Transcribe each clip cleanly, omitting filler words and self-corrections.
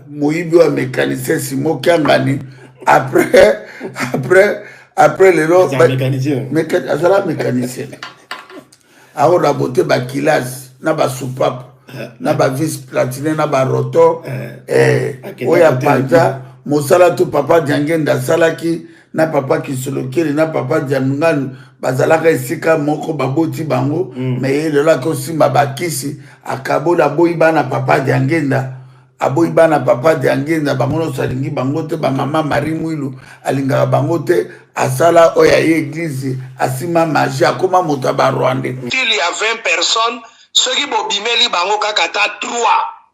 moyibi wa mécanicien Simo Kiangani après les lots azala mécanicien aho la beauté ba kilas na ba soupape na ba vis platine na ba roto oya panja mosala tu papa Diangenda salaki na papa Kisolokeli na papa Diamunganu bazalaka esika moko baboti bango mais lelo akosimba bakisi akabola boyiba na papa Diangenda aboyiba na papa Diangenda bango no salingi bango te ba mama Marie Mwilu alingaka bango te asala oya église asima magie akoma moto ba Rwanda il y a 20 personnes ceux qui bobimeli bango kaka ta 3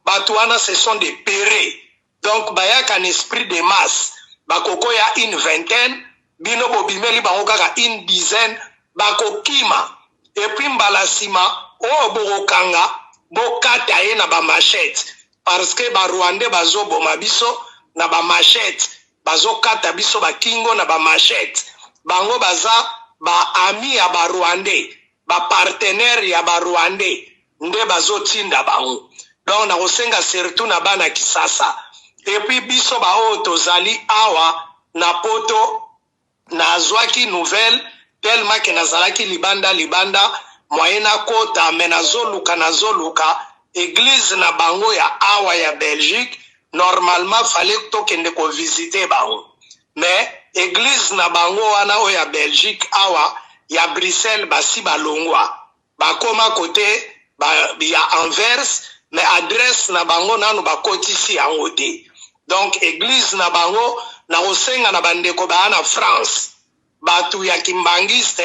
batuana ce sont des pérés donc bayaka un esprit de masse bakoko ya une vingtaine bino bobimeli bango kaka une dizaine bakokima et puis mbalasima o borokanga bokata ye na ba machette parce que ba Rwandais bazoboma biso na ba machette bazokata biso bakingo na ba machette bango baza ba ami ya ba Rwandais ba partenaire ya ba Rwandais nde bazotinda bango donc na kosenga surtout na bana kisasa et puis biso ba o tozali awa na poto na zwaki nouvelle tellement que nazalaki libanda moyena kota menazoluka église na bango ya awa ya Belgique normalement fallait tokende ko visiter bango mais église na bango wana o ya Belgique awa ya Bruxelles basi balongwa bakoma côté ya Anvers mais adresse na bango nanu bakotisi yango te donc église na bango na osenga na bandeko na France batu ya kimbangiste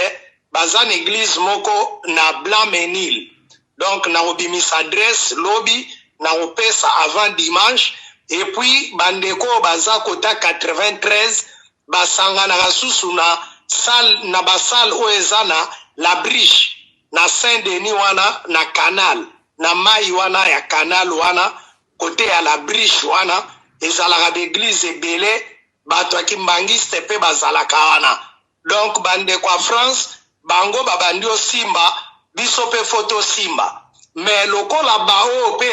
bazan église moko na Blanc-Ménil donc na obimisa adresse lobby na opesa avant dimanche et puis bandeko baza kota 93 basanga na susu na salle na basal oezana la briche na Saint-Denis wana na canal na mai wana ya canal wana côté ya la briche wana ezalaka d'église ebele bato akimbangiste pe bazalaka wana donc bande kwa France bango babandio simba biso pe photo simba mais lokola bao pe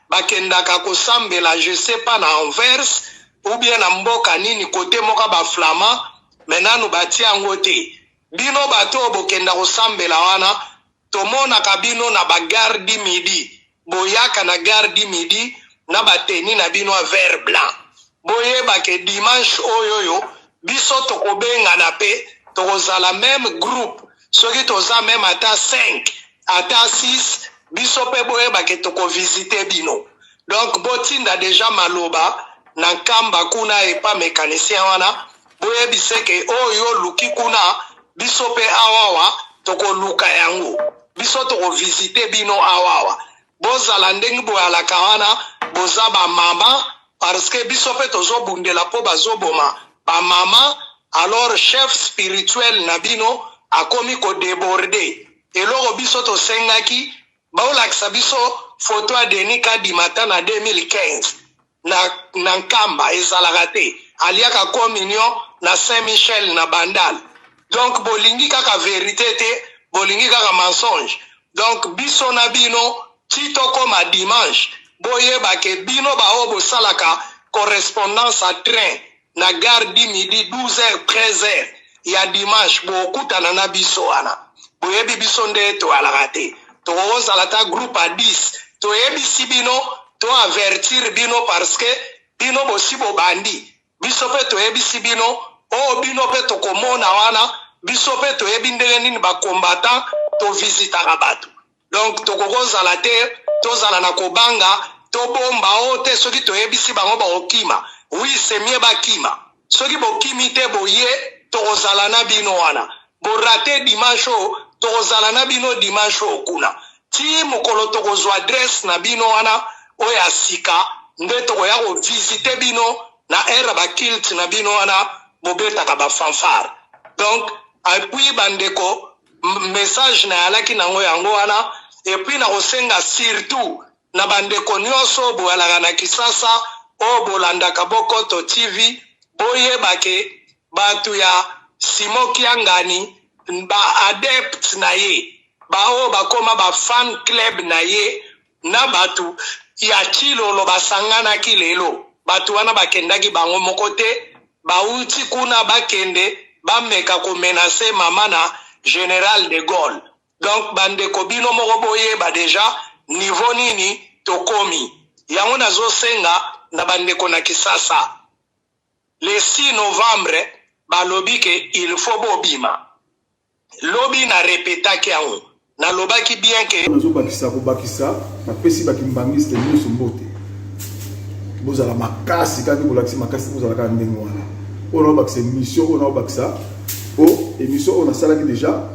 bakendaka kosambela je sais pas na Anvers ou bien na mboka nini côté moka ba flama menanu batia ngote bino bato bokenda kosambela wana tomona kabino na bagare du midi boyaka na gare du midi na bateni na bino a vert blanc boye bake dimanche oyoyo biso tokobenga na pe tokozala même groupe soki toza même ata 5 ata 6 biso pe boye bake toko visiter bino donc botinda déjà maloba na kamba kuna epa mécanicien wana boye biseke oyo luki kuna biso pe awawa toko luka yango biso toko visiter bino awawa bozala ndenge boyalaka wana boza ba mama parce que biso pe tozo bundela po bazoboma ba mama alors chef spirituel na bino akomi ko déborder eloko biso to sengaki baolakisa biso photo ya Denis Kadimata na 2015 na Nkamba ezalaka te aliaka communion na Saint-Michel na Bandal donc bolingi kaka vérité te bolingi kaka mensonge donc biso na bino titoko ma dimanche boyeba ke bino bao bosalaka correspondance à train na gare du midi 12h 13h ya dimanche bokutana na biso wana boyebi biso nde to alaka te tokozala ta groupe à 10 toyebisi bino to avertir bino parce que bino bosi bobandi biso pe toyebisi bino o bino pe tokomona wana biso pe toyebi ndenge nini bakombata to visitaka bato donc tokozala te tozala na kobanga to bomba o te soki toyebisi bango bakokima oui c'est mieux bakima soki bokimi te boye tokozala na bino wana borate dimanche tokozala na bino dimanche kuna ti mokolo tokozwa adresse na bino wana oyo asika nde tokoya kovisite bino na era bakilt na bino wana bobetaka bafanfare donc apui bandeko message na yalaki nango yango wana et puis na kosenga surtout na bandeko nyonso boyalaka na Kisasa o bolandaka Bokoto TV boyebake batu ya Simo Kiangani ba adept na ye bao bakoma ba fan club na ye na batu ya Chilolo basangana kilelo batu wana bakendaki bango moko te bauti kuna bakende bameka ko menacer mama na Général de Gaulle. Donc bandeko bino moko boyeba déjà niveau nini tokomi yango nazosenga na bandeko na Kisasa le 6 novembre balobi ke il faut bobima lobi na répétaki yango na lobaki bien ke nazo bakisa ko bakisa na pesi bakimbangiste nyonso mbote bozala makasi kaki bolakisi makasi bozala ka ndenge wana ona bakisa émission ona bakisa émission on a salaki déjà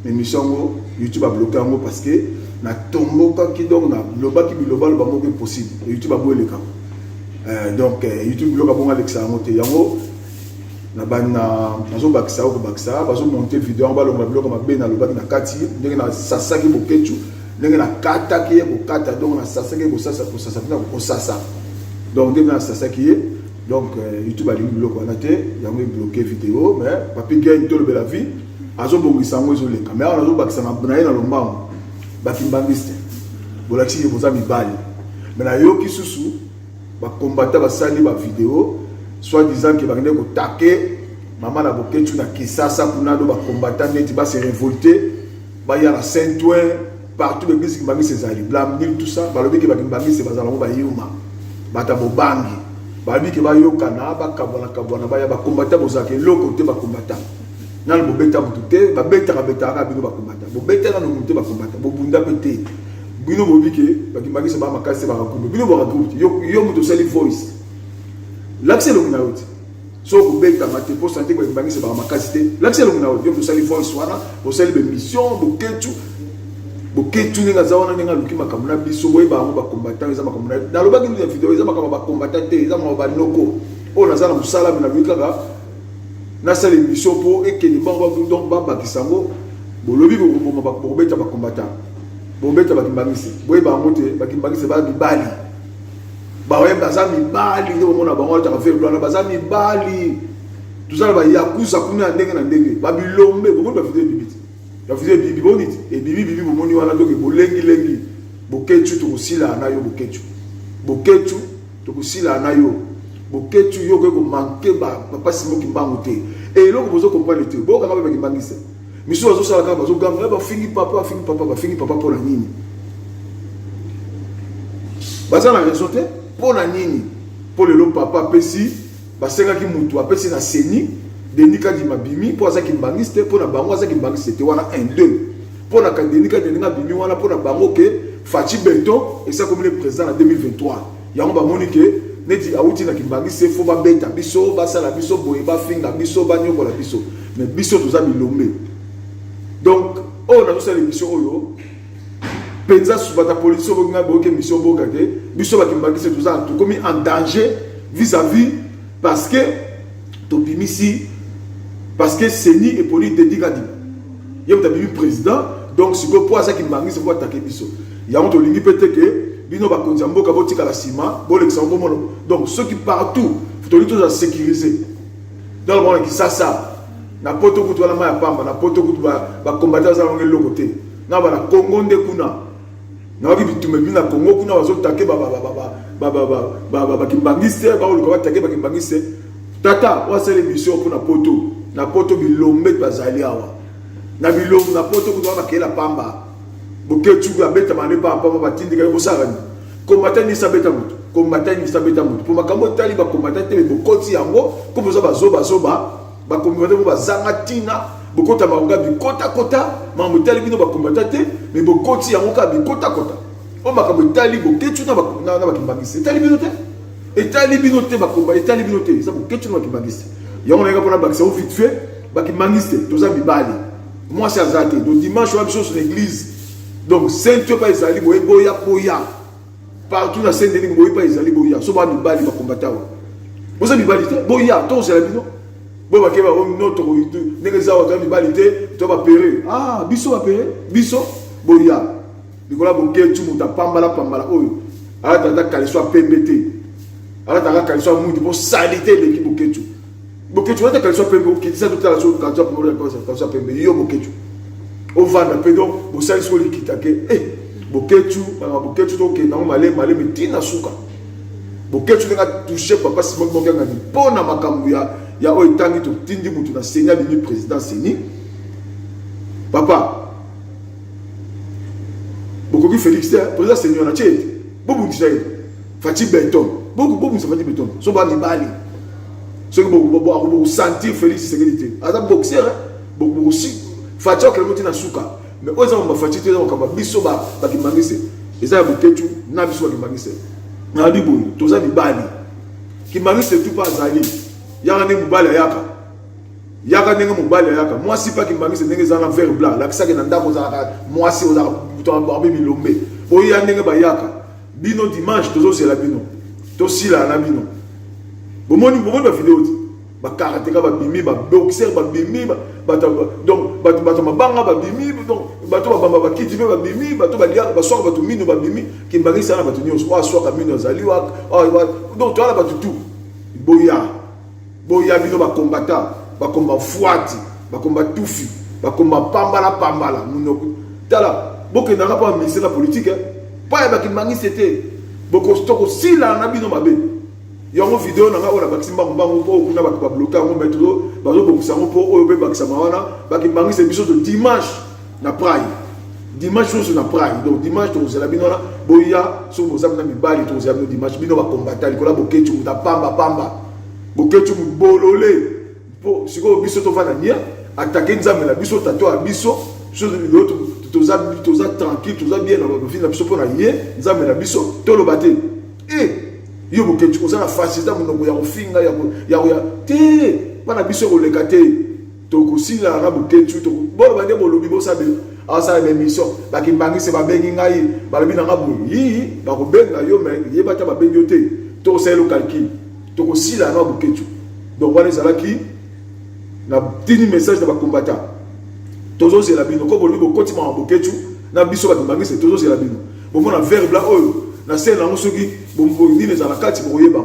émission YouTube a bloqué en parce que na tomboka ki donc na lobaki biloba lo bango possible YouTube a bloqué donc YouTube bloqué bon Alexa monter yango na bana nazo bakisa ko bakisa bazo monter vidéo en bas lo bloqué ma be na lobaki na kati ndenge na sasaki bokechu ndenge na kata ki ko kata donc na sasaki ko sasa ko sasa donc ndenge na sasaki donc YouTube a bloqué on a été yango bloqué vidéo mais papi gagne tout le la vie azo bongisa ngo zo leka mais on azo bakisa na na lombango bakimbangiste bolakisi boza mibali mais na yoki susu ba combattre ba sali ba vidéo soit disant que bakende ko taquer maman na boketu na Kisasa kuna do ba combattre neti ba se révolter ba ya na Saint-Ouen partout l'église qui bangi ses ali blâme tout ça ba lobi ke bakimbangiste bazala ngo ba yuma bata bobangi ba bi ke ba yokana ba kabona ba ya ba combattre bozake loko te ba combattre nal bobeta mututé ba beta ka beta ka bino ba combattre bobeta na mututé ba combattre bobunda pété bino bobike bakimbangisa ba makasi ba rakumbe bino ba rakumbe yo mutu sali voice l'accès le minauti so bobeta mate pour santé ba kimbangisa ba makasi te l'accès le minauti yo mutu sali voice wana bo sali be mission boketu ninga zawana ninga luki makamuna biso boye ba ngo ba combattant za makamuna na lobaki ni vidéo za makamuna ba combattant te za mo ba noko o na zana musala na bikaka na sala émission pour et que les membres donc baba kisango bolobi bo beta ba combattant bo beta ba kimbangisi boye ba mote ba kimbangisi ba bibali ba we baza mibali ndio mona bango ta faire blanc baza mibali tout ça ba yakuza kuna ndenge na ndenge ba bilombe bo ba vidéo bibiti ya vidéo bibi boniti et bibi bo moni wana donc bo lengi boketu to kusila na yo boketu to kusila na yo boketu yo ko manquer ba pasi mo kimbango te et loko bozo comprendre te bo kanga ba kimbangisa miso bazo sala ka bazo gamba ba fingi papa pour la nini baza na raison te pour la nini pour le papa pesi basenga ki mutu apesi na seni denika di mabimi pour ça kimbangiste pour na bango ça kimbangiste te wana 1 2 pour na denika denika bimi wana pour na bango ke Fachi Benton et ça comme le président en 2023 yango ba monique neti awuti na kimbangiste faut ba beta biso ba sala biso boye ba finga biso ba nyoko la biso mais biso toza bilombe donc on a tous les missions oyo penza subata police bo nga bo ke mission bo kake biso ba kimbangiste toza tout comme en danger vis-à-vis parce que topimisi parce que Seni et Poli Dédicadi il y a un président donc si vous pouvez ça kimbangiste vous attaquer biso il y a un tolingi peut-être que bino ba konzambo ka botika la ciment bo l'exemple donc ceux qui partout faut tout sécuriser dans le monde qui ça na poto kutu la maya pamba na poto kutu ba combattre za ngelo côté na ba na Congo nde kuna na wabi bitume bina Congo kuna bazo take ba kimbangiste ba ko take ba kimbangiste tata wa sele mission pour na poto bilombe bazali awa na bilombe na poto kutu ba kela pamba boketu ga beta mane pamba batindika bo sarani combattant ni sabeta mutu pour makambo tali ba combattant te bokoti yango ko boza bazoba ba combattant bo bazanga tina bokota maunga bikota mambo tali bino ba combattant te mais bokoti yango ka bikota o makambo tali boketu na ba kimbangisi tali bino te et tali bino te ba combattant tali bino te ça boketu na kimbangisi yango na ngapona ba ça vite fait ba kimbangisi toza bibali moi c'est azate donc dimanche on a besoin sur l'église donc Saint-Dieu pas ezali boya partout dans Saint-Denis boya pas ezali boya so ba mibali ba combattant oza mibali te boya to c'est la bino boya ke ba notre ndenge za wa mibali te to ba pere biso ba pere biso boya nikola boketu muta pambala oyo ala tata kaliswa pembete ala tata kaliswa mundi pour saliter l'équipe boketu ala tata kaliswa pembete qui ça toute la chose quand ça pour kaliswa pembete yo boketu au vanda pédon bo sali so likita ke boketu to ke na male metina suka Boketu nga touché papa Simon Mokanga ni pona makambu ya oitangi to tindi mutu na Seigneur bimi président Seni. Papa Bokoki Félix président Seigneur na tchete. Bobu Ndiaye Fati Benton. Bobu Fati Benton. So ba mibali. So bobu sentir Félix sécurité. Ada boxer bobu aussi Fati okelemuti na suka. Mais oza mba Fati te okamba biso ba kimangise. Eza Boketu na biso ba kimangise. Na biboyi toza mibali kimangise tout pas zali yaka ne mobali yaka ndenge mobali yaka mwasi pa kimangise ndenge za na vert blanc la kisaka na ndako za mwasi oza buto ba bilombe oya ndenge ba yaka bino dimanche tozo c'est la bino to sila na bino bomoni ba vidéo ba karatéka ba bimi ba boxer ba bimi ba donc ba mabanga ba bimi donc bato ba ba kiti ba bimi bato ba lia ba soka bato mino ba bimi kimbangisa na bato nyonso wa soka mino zali wa donc to ala bato tout boya bino ba combattant ba combat fuati ba combat tufi ba combat pambala muno tala boke na pas ministère la politique pas ba kimbangisa te boko stoko sila na bino mabe yango vidéo na nga ona bakimba mbango po kuna ba bloquer ngo metro bazo bokisa ngo po oyo be bakisa mawana bakimbangi biso de dimanche na praille dimanche so na praille donc dimanche to zela bino na boya so bozam na mibali to zela dimanche bino ba combattre ko la boketu muta pamba boketu bolole po siko biso to fana nia attaquer nzambe na biso tato a biso so l'autre toza tranquille toza bien na ba fina biso pona ye nzambe na biso to lo baté yo boketu kozana facilité monoko ya kofinga ya te bana biso koleka te tokosila na boketu to bolo bande bolobi bosabe asa be mission bakimbangise babengi ngai balobi na ngabu yi bakobenga yo me yebata babengi yo te to selo calcul tokosila na boketu donc wana ezalaki na tini message na bakombata tozo zela bino ko bolobi bokoti ma boketu na biso bakimbangise tozo zela bino bomona vert blanc oyo na scène na soki bombo nini za la kati boyeba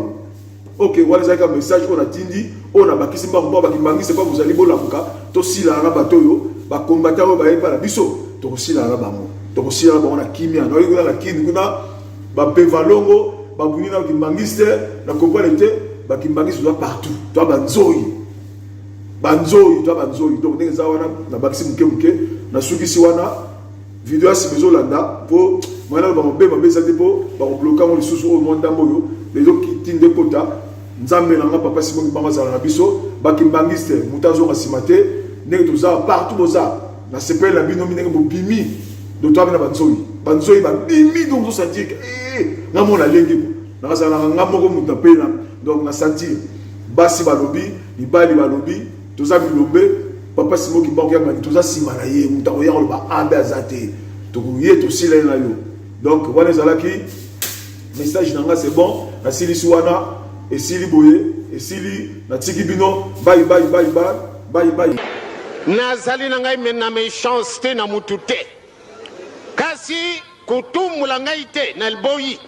OK wala zaka message on a tindi on a bakisi mbango bakimangise pas vous allez bolamuka to sila na batoyo ba combattant ba yepa la biso to sila na bango to sila na bango na kimia na yola la kimi kuna ba pevalongo ba bunina kimangiste na comprendre te ba kimangiste doit partout to banzoi donc ndenge za wana na bakisi muke na suki si wana vidéo si bezo landa po mwana ba mbe za depo ba bloquer mo lisusu o monda moyo les autres qui tinde kota nzambe na nga papa Simon banga za na biso ba kimbangiste mutazo ngasimate ndenge toza partout boza na sepel la bino ndenge bo bimi do to na banzoi ba bimi donc zo sentir na mona lengi na za na nga moko mutapela donc na sentir basi balobi libali balobi toza bilombe papa Simon ki banga ngani toza simana ye mutako ya ba ambe azate to ye to sila na yo. Donc voilà zalaki message nanga c'est bon na sili suwana et sili boye et sili na tiki bino bye nazali na ngai mena méchanceté na mutute kasi kutumula ngai te na liboyi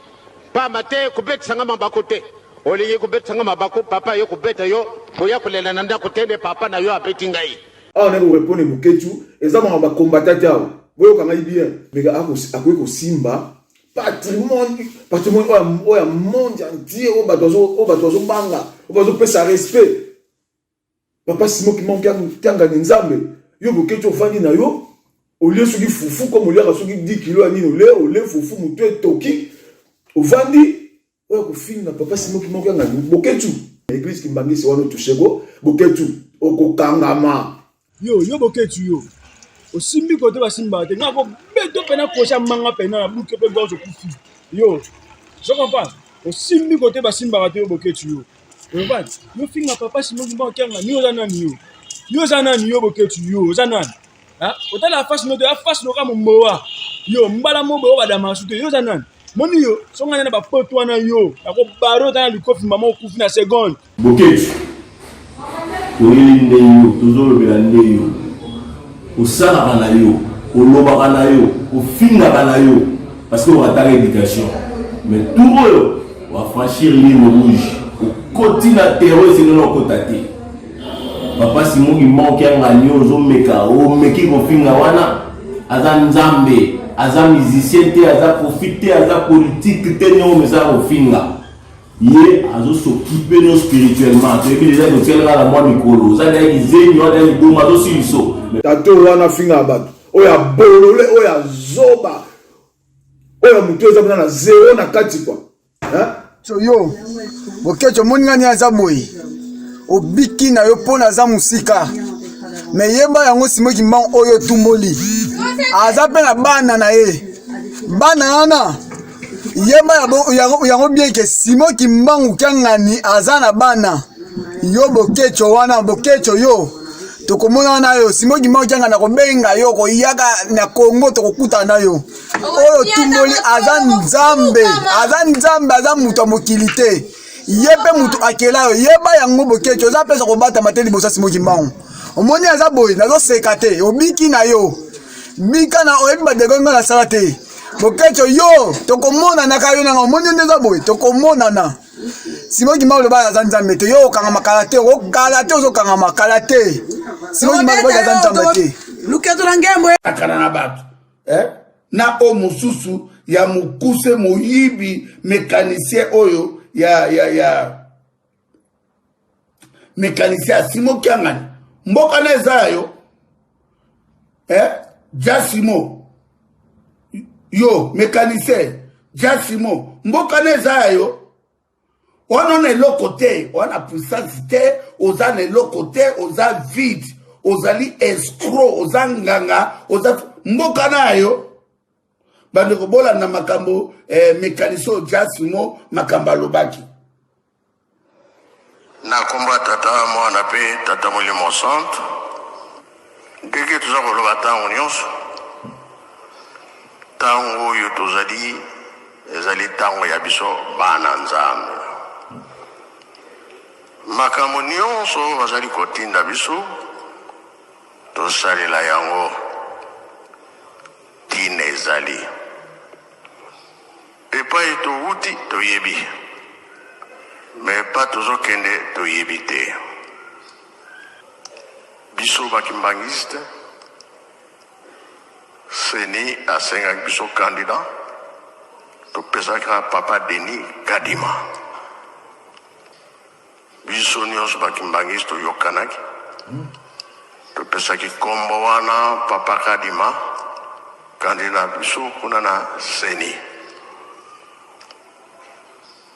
pa mate kubetisa nga mabako te oleye kubetisa nga mabako papa yo kubeta yo boya kulela na ndako te papa na yo abeti ngai on a répondre Boketu ezama ba combattant yao boyo kanga bien mais akoyeko simba patrimoine oya monde entier o batozo banga o bazo pesa respect papa Simon qui manque tanga nzambe yo Boketu ofandi na yo olie soki fufu comme olia soki 10 kg ani ole fufu mutu etoki ofandi oya kofinga papa Simon qui manque Boketu l'église qui mbangisi wana tushego Boketu okokangama yo Boketu yo osimbi kote basimba te ngako beto pena kocha manga pena na buke pe gozo kufi yo je comprends osimbi kote basimba te Boketu yo yo finga papa Simon Kimba Kenga ni oza nani yo Boketu yo oza nani ha otala face no de face no kama mboa yo mbala mobo badama sute yo oza nani moni yo songa na ba poto wana yo ako baro tana likofi mama okufi na seconde Boketu oyinde yo tozolo belande yo osala na yo oloba na yo ofinga na yo parce que on a l'éducation mais tout oyo va franchir ligne rouge au continent terreau c'est non côté papa Simon qui manque un agneau zo meka o meki ko finga wana aza nzambe aza musicien te aza profiter aza politique te no meza ko finga Yé azo s'occuper nous spirituellement. Tu es déjà nous faire la moi mikolo. Ça n'est que zéni on est bon azo si so. Tato wana finga bato. Oya bolole, oya zoba. Oya mutu eza na zéro na kati quoi. Hein? So yo, bokecho moninga ni aza boyi. Obiki na yo pona za musika. Me yeba yango simoki mbang oyo tumboli. Aza pe na bana na ye. Bana ana. Yeba yango bien ke simoki mbangu kyangani aza na bana. Yo bokecho wana bokecho yo. Tokomona na yo simoki mbangu kyangana ko benga yo ko yaka na Kongo tokokuta na yo. Oyo tumboli aza nzambe. Aza nzambe aza mutu mokilite. Yepe mutu akela yo. Yeba yango bokecho za pesa ko bata mateli bosa simoki mbangu. Omoni aza boy nazo sekate obiki na yo. Bika na oyeba degonga na salate. Bokecho yo tokomona na kayo na omoni ndeza boy tokomona na. Simoki mbangu le ba za nzambe te yo kanga makalate o kalate ozo kanga makalate. Simoki mbangu ba za nzambe te. Luketo na ngembo akana na bato. Na o mususu ya mukuse moyibi mécanicien oyo ya mécanicien Simoki angani. Mboka neza yo Jasimo yo mécanicien Jasimo mboka neza yo on est l'autre côté on a puissance te oza ne l'autre côté oza vide ozali escroc oza nganga oza mboka na yo bande ko bola na makambo mécanicien Jasimo makamba lobaki na komba tata mwana pe tata molimo centre ndenge toza koloba ntango nyonso ntango oyo tozali ezali ntango ya biso bana nzambe makambo nyonso bazali kotinda biso tosalela yango tina ezali epai towuti toyebi mais pas toujours kende to yebite biso bakimbangiste seni asenga biso candidat to pesaka papa Denis Kadima biso nyonso bakimbangiste yokanaki to pesaki kombo wana papa Kadima candidat biso kuna na seni.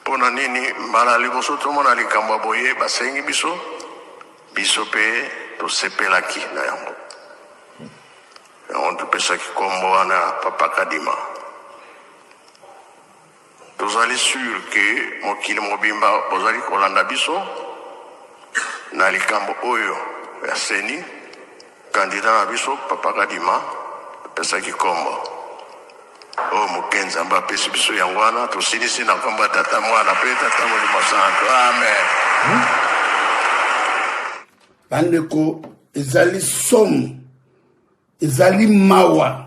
Pona nini mbala liboso tomona likambo boye basengi biso pe to sepelaki na yango yango topesaki kombo wana papa Kadima tozali sûr ke mokili mobimba bozali kolanda biso na likambo oyo ya seni kandida na biso papa Kadima topesaki kombo o mukenza mba pesi biso yangwana to sinisi na komba tata mwana pe tata molimo santo amen bandeko ezali somme ezali mawa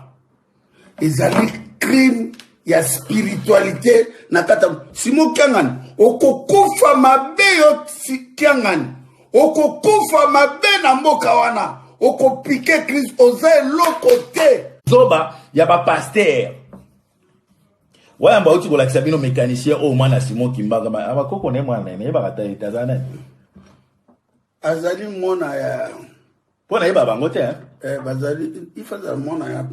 ezali crime ya spiritualité na kata Simoki angani okokufa mabe yo kiangani okokufa mabe na mboka wana okopike Christ oza eloko te zoba ya ba pasteur waya mba uti kolakisa bino mécanicien o mwana Simoki Mbangu abakoko ne mwana ne bakata itazana azali mona ya pona yeba bango te bazali ifaza mona ya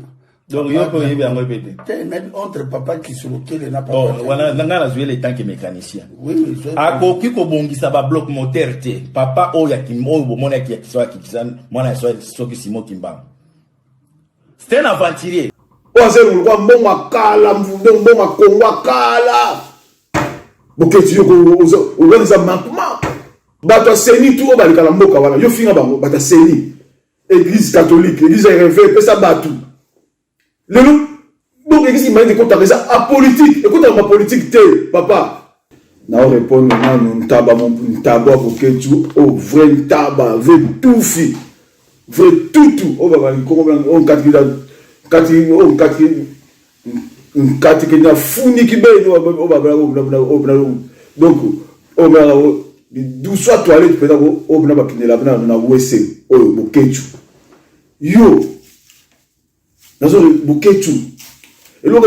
donc yo ko yeba yango pete te même entre papa qui se lokele na papa oh wana ngana zuye le tant que mécanicien oui akoki ko bongisa ba bloc moteur te papa o ya kimbo bo mona ki kiswa kisan mwana soki Simoki Mbangu c'est un aventurier oaze kwa mbonga kala mvundo mbonga kongwa kala boketi yo ko uwenza mapma bato seni tu obalika na mboka wana yo finga bango bato seni église catholique église réveil pesa batu lelo donc église imani ko takeza a politique écoute ma politique te papa na répondre na ntaba mon ntaba boketu o vrai ntaba vrai toufi vrai tutu o baba ko on kati kena funi kibeni o baba o donc o baba du soit toilette peut-être o bana bakinela bana na wese o boketu yo nazo boketu eloko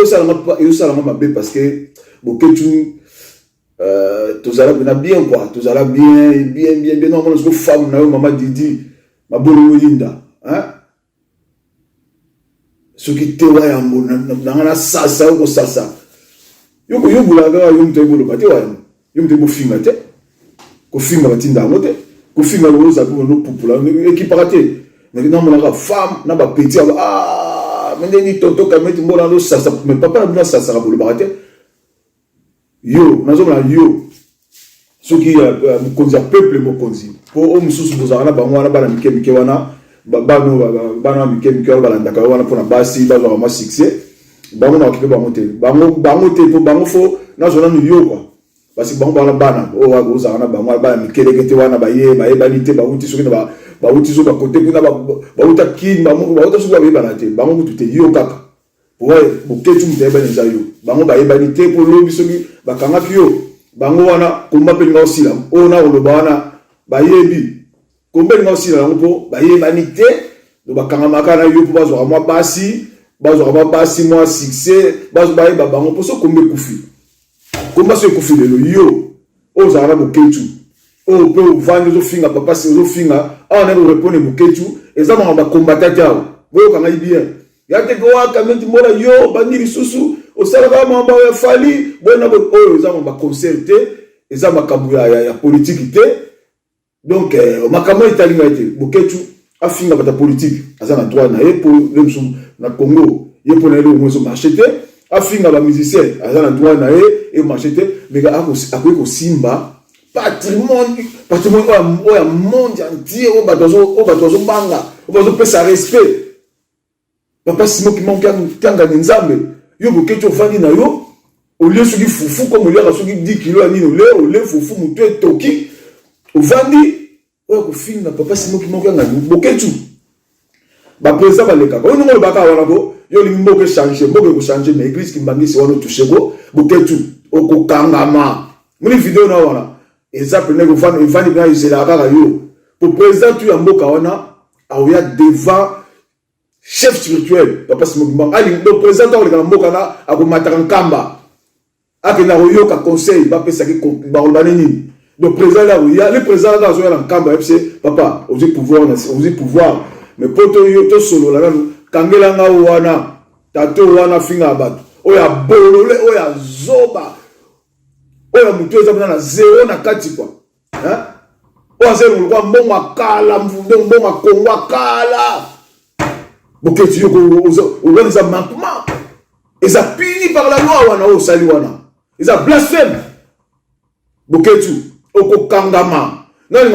yo sala mabe parce que boketu tozala bien quoi, tozala bien, non, on a femme, maman Didi, ma bonne Linda, hein? Ce qui te voit dans la sasa ou sasa. Yo bulaga yo mte bolo bati wa yo mte bo finga te. Ko finga batinda ngote. Ko finga lo za ko no pupula équipe raté. Mais non mon femme na ba petit mais ni tonto kameti mbola no sasa mais papa na sasa ka bolo bati. Yo nazo na yo. Ce qui mukonzi peuple mukonzi. Ko o mususu bozana bango na bana mike wana bana mike balanda ka wana pona basi bazo vraiment succès. Bango na okipe bango te po bango fo na zona no yo quoi parce que bango bana o wa goza na bango bana mikelekete wana baye balite ba uti soki na ba uti so ba côté kuna ba uta kin bango ba uta so ba bana te bango mutu te yo kaka ouais boketu muteba nza yo bango baye balite po lobi soki bakanga yo bango wana komba pe nga osila o na oloba wana bayebi komba nga osila ngo baye balite do bakanga makana yo po bazo mwa basi bazo basi moi succès bazo baye bango poso kombe kufi komba so kufi lelo yo o zara boketu o pe vandi zo finga papa se zo finga na répondre boketu ezama ba combattant yao boyo kanga bien ya te go akamenti mora yo bandi lisusu o sala ba mamba ya fali bona bo o ezama ba concerté ezama kabu ya politique te donc makamo italinga te boketu afinga bata politique azana droit na pour lemsu na Congo yepo na le mozo marcheté afinga ba musicien azana droit na et marcheté mais ako simba patrimoine o monde entier o batozo banga o bazo pesa respect papa simo ki manque tanga nzambe yo bokecho fandi na yo o lieu soki fufu comme le soki 10 kg ani o le fufu mutu etoki o vandi o ko finga papa simo ki manque ngani bokecho ba président baleka ko ngo baka wana ko yo li mboke changer mboke ko changer mais église ki mbangisi wana toucher ko bokecho o ko kangama muni vidéo na wana exemple nego vandi na izela kaka yo pour président tu ya mboka wana aoya devant chef spirituel papa simo ki manque ali le président o le mboka na akomataka nkamba akena oyoka conseil ba pesa ki ba ondane nini le président là le président là azoya na nkamba fc papa ozi pouvoir mais poto yo to solo la kangela nga wana tato wana finga bato oya bolole oya zoba oya mutu eza na zero na kati kwa hein oya zero kwa mbonga kala mvundo mbonga kongwa kala boketi yo ko organiser manquement eza puni par la loi wana o sali wana eza blasphème boketu okokangama nani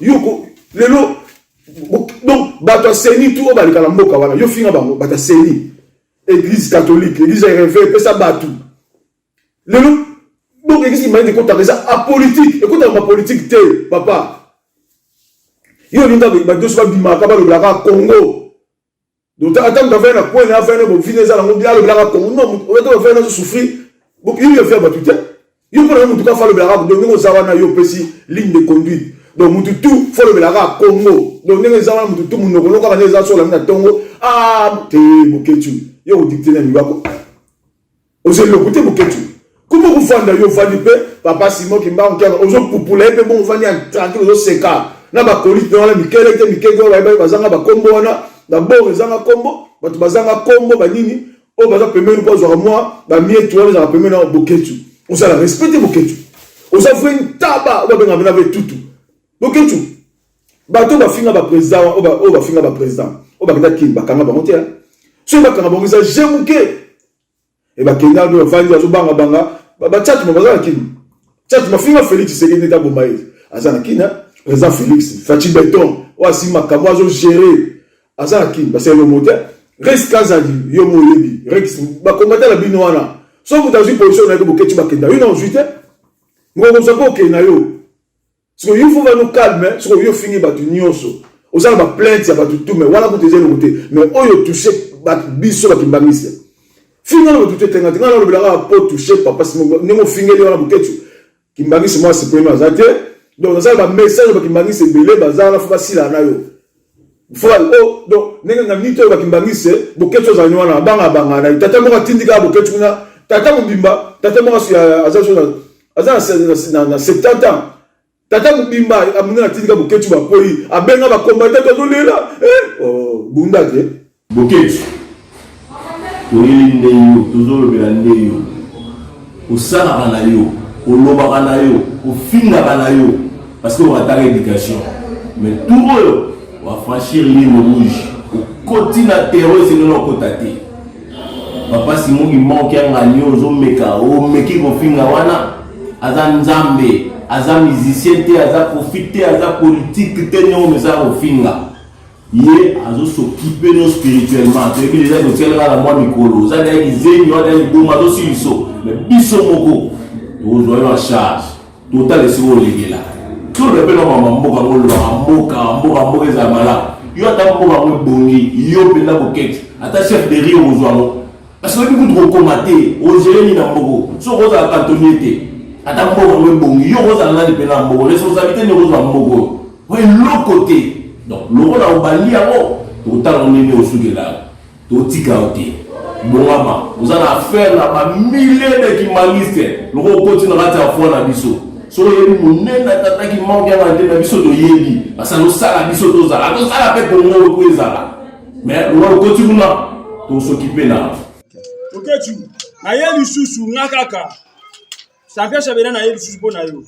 yuko lelo donc bato seni tout balika na mboka wana yo finga bango bato seni église catholique église réveil pesa bato lelo donc église qui m'a dit qu'on t'a ça apolitique écoute ma politique te papa yo linda ba deux soit bimaka ba le blaka Congo donc attends d'avoir na point na faire bo vineza na ngobia le blaka Congo non on va faire na souffrir donc il va faire bato te yo pour en tout cas faire le blaka donc ngo zawana yo pesi ligne de conduite donc mutu tout faut le blaka Congo donc nenge zawana mutu tout munoko loka ba neza so la na tongo te boketu yo dicter na ngako ozo le côté boketu comment vous fanda yo fandi pe papa Simon Kimba on ozo popula pe bon fandi en tranquille ozo seka na ba colite na la mikele te mikego ba bazanga ba kombo wana d'abord ezanga kombo batu bazanga kombo ba nini o baza pemenu po zo moi ba mie toile za pemenu na boketu on ça la respecter boketu on ça fait une taba o ba benga na ve tutu boketu bato ba finga ba président o ba finga ba président o ba kenda kimba kanga ba monter so ba kanga ba ngisa jemuke e ba kenda do fandi azo banga ba chat mo bazana kini chat ma finga Félix Tshisekedi ta bombaye azana kina président Félix Fachi Beton o asima kamo azo gérer azana kini ba c'est le moteur reste kazali yo mo yebi rex ba combattre la bino wana so vous dans une position na ko boketu ba kenda une ensuite ngo so ko kena yo so il faut nous calmer so yo fini ba tu nyonso osala ba plainte ya ba tout mais wala ko te zelo côté mais oyo toucher ba biso ba kimbangisa finga lo tout tenga tenga lo bilaka po toucher papa simo ngo fingeli wala boketu kimbangisa moi c'est premier azate donc osala ba message ba kimbangisa belé bazala fa basila na yo voilà oh donc nenga ngamito ba kimbangisa boketu za nywana banga na tata mo tindika boketu na tata mo bimba tata mo azaso aza na 70 ans tata mobimba amuna natika boketu bapoi abenga bakombate tozolela bunda te boketu toyeli nde yo tozolobela nde yo osalaka na yo olobaka na yo ofingaka na yo parce que okataka éducation mais tout oyo wafranchir ligne rouge okoti na terreau esengeli okota te papa simongi manke yangani ozomeka omeki kofinga wana aza nzambe aza musicien te aza profite te aza politique te nyongo eza kofinga ye azosokipe no spirituellement toyebi deja kotielaka na mwa mikolo oza dayaki zemi wana liboma azosiliso mais biso moko tozwa yo en charge totala esiko olegela toloba mpe na mama mboka mboka ezala malamu yo ata mboka yango ebongi yo mpenza kokete ata chef de rio ozwango parce que oyebi kutu kokoma te ogere nini na mboko soki ozala cantonnier te ata mboka yango ebongi yo kozala nani mpe na mboko responsabilité nde kozwa mboko eloko te donc lokola obandi yango totala nini osukela totika yo te bongama oza na affaire na bamillier de kimaliste loko okoti na kati ya foi na biso soki oyebi monene atataki manke yanga nde na biso toyebi parce que tosala biso tozala mpe kongo po ezala mais lokola okoti kuna tosoki mpe na oketu naye lisusu nga kaka champion chabela naye lisusu mpo na yo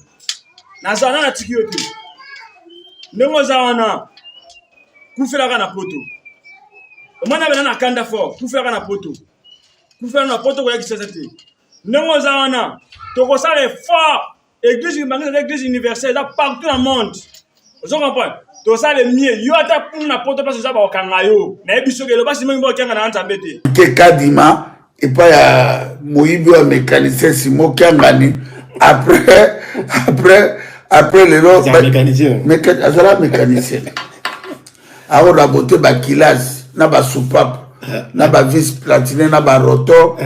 nazala na tiki yo te ndenge oza wana kufelaka na poto omwana bela na kanda fort kufelaka na poto kufelaka na poto koyakisa te ndenge oza wana tokosala effort église bangisa église universelle eza partout dans le monde ozo comprendre tosala mieux yo ata kuna na poto parce oza bakokanga yo nayebi soki eloba simongi bakokanga na nzambe te ke kadima epa ya moyibi wa mécanicien Simo Kiangani après lelo azala mécanicien aho rabote bakilasi na basoupape na bavice platine na baroto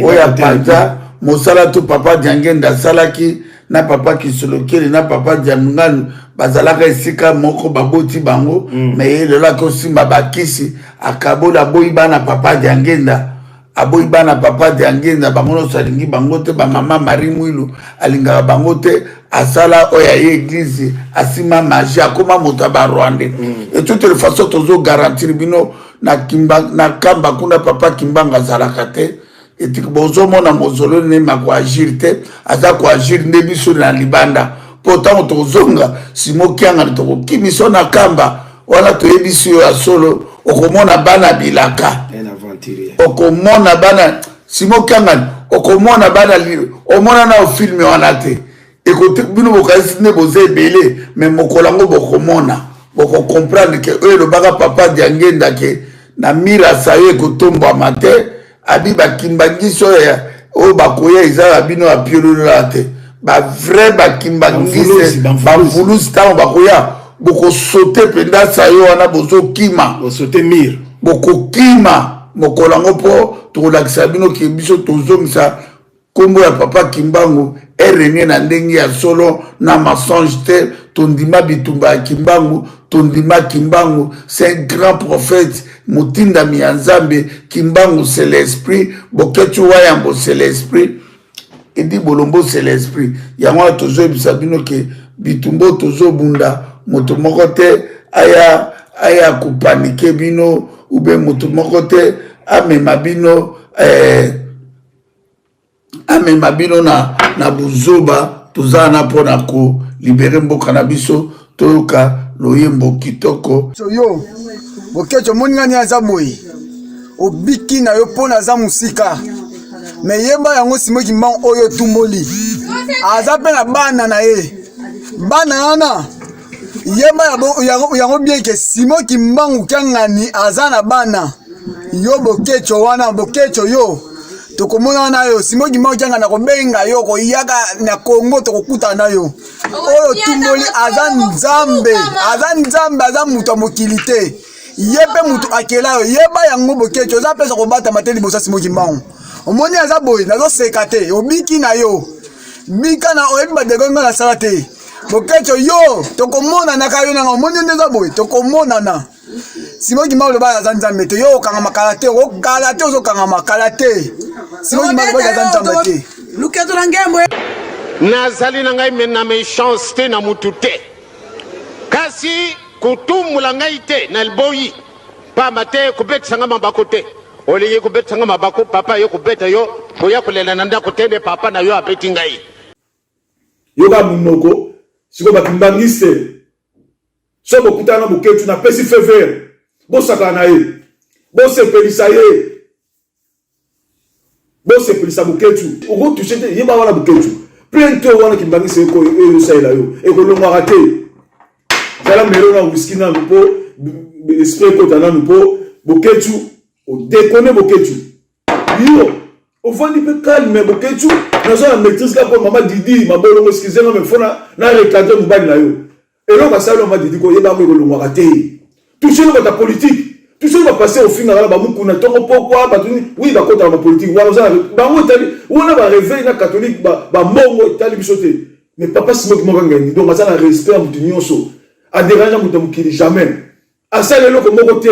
oya panza mosala to papa Diangenda asalaki na papa Kisolokeli na papa Diamunganu bazalaka esika moko baboti bango mais lelo akosimba bakisi akabola boyiba na papa Diangenda aboyiba na papa Diangenda bango nyonso alingi bango te bamama Marie Mwilu alingaka bango te asala oya ye église asima magie akoma moto ya barwande et toute les façons tozo garantir bino na kamba kuna papa Kimbanga azalaka te eti bozomona mozolo ne makoagir te aza koagir nde biso na libanda pourtant tozonga Simo Kiangani tokokimiso na kamba wana toyebisi yo ya solo okomona bana bilaka okomona bana Simo Kiangani okomona bana omona na filme wana te ekote bino bokaisi ne boza ebele mais mokolango bokomona bokocomprendre ke oyo elobaka papa Diangenda ke na mirasa yo ekotombwama te abi bakimbangiso oyo bakoya ezala bino apiolola te bavrai bakimbangise bamvulusi ntango bakoya bokosote mpenza sa yo wana bozokima bokokima mokolango mpo tokolakisa bino ke biso tozongisa kombo ya papa Kimbangu erenie na ndenge ya solo na mensonge te tondima bitumba ya Kimbangu tondima Kimbangu c'est un grand prophète motindami ya Nzambe Kimbangu c'est l'esprit boketu wayambo c'est l'esprit edi bolombo c'est l'esprit yango tozoyebisa bino ke bitumbo tozobunda moto moko te aya kopanike bino ube moto moko te amema bino na buzoba tozala na mpona kolibere mboka na biso toyoka loyembo kitoko yo bokecho moningani aza boye obiki na yo mpona aza musika me yeba yango Simo Kimbangu oyo tumboli aza mpe na bana na ye bana wana yeba yango bien ke Simo Kimbangu Kiangani aza na bana yo bokecho wana bokecho yo tokomona wana yo Simo Kimbangu Kiangani na kobenga yo koyaka na Kongo tokokuta na yo oyo tumboli aza nzambe aza mutu ya mokili te yepe mutu akela yo yeba yango bokecho oza pesa kobata mateli bosa Simo Kimbangu omoni aza boye nazoseka te obiki na yo bika na oyebi badegongo na sala te bokecho yo tokomonana ka yo nanga omoni nde eza boye tokomonana Simo Kimbangu loba aza nzambe te yo okanga makala te ozokanga makala te Simo Kimbangu loba aza nzambe te luketo na ngembo nazali na ngai me na méchanceté na mutu te kasi kutumula ngai te na liboyi pamba te kubetisanga mabako te olingi kubetisanga mabako papa yo kubeta yo koya kolela na ndako te nde papa na yo abeti ngai yoka munoko siko bakimbangiste so bokutana boketu na pesi fever bosaka na ye bosepelisa ye bosepelisa boketu okotouche te yeba wana boketu plein to wana kimbangiste oyo osalela yo ekolongwaka te zala melo na whisky nanu mpo esprit ekota nanu mpo boketu odekone boketu yo ofandi mpe calme boketu nazo na maîtrise ka mpo mama didi mabolongo eskizenga me fona na recadre mobali na yo eloko asali mama didi koyeba ngo ekolongwaka te touche lokota politique touche bapase ofinga kala bamukuna ntongo pokwa batuni wi bakotala bapolitique wana oza bango etali wana bareveil na catholique bambongo etali biso te mais papa simoki moko ngeni donc aza na respect ya motu nyonso adérange moto mokili jamais asali eloko moko te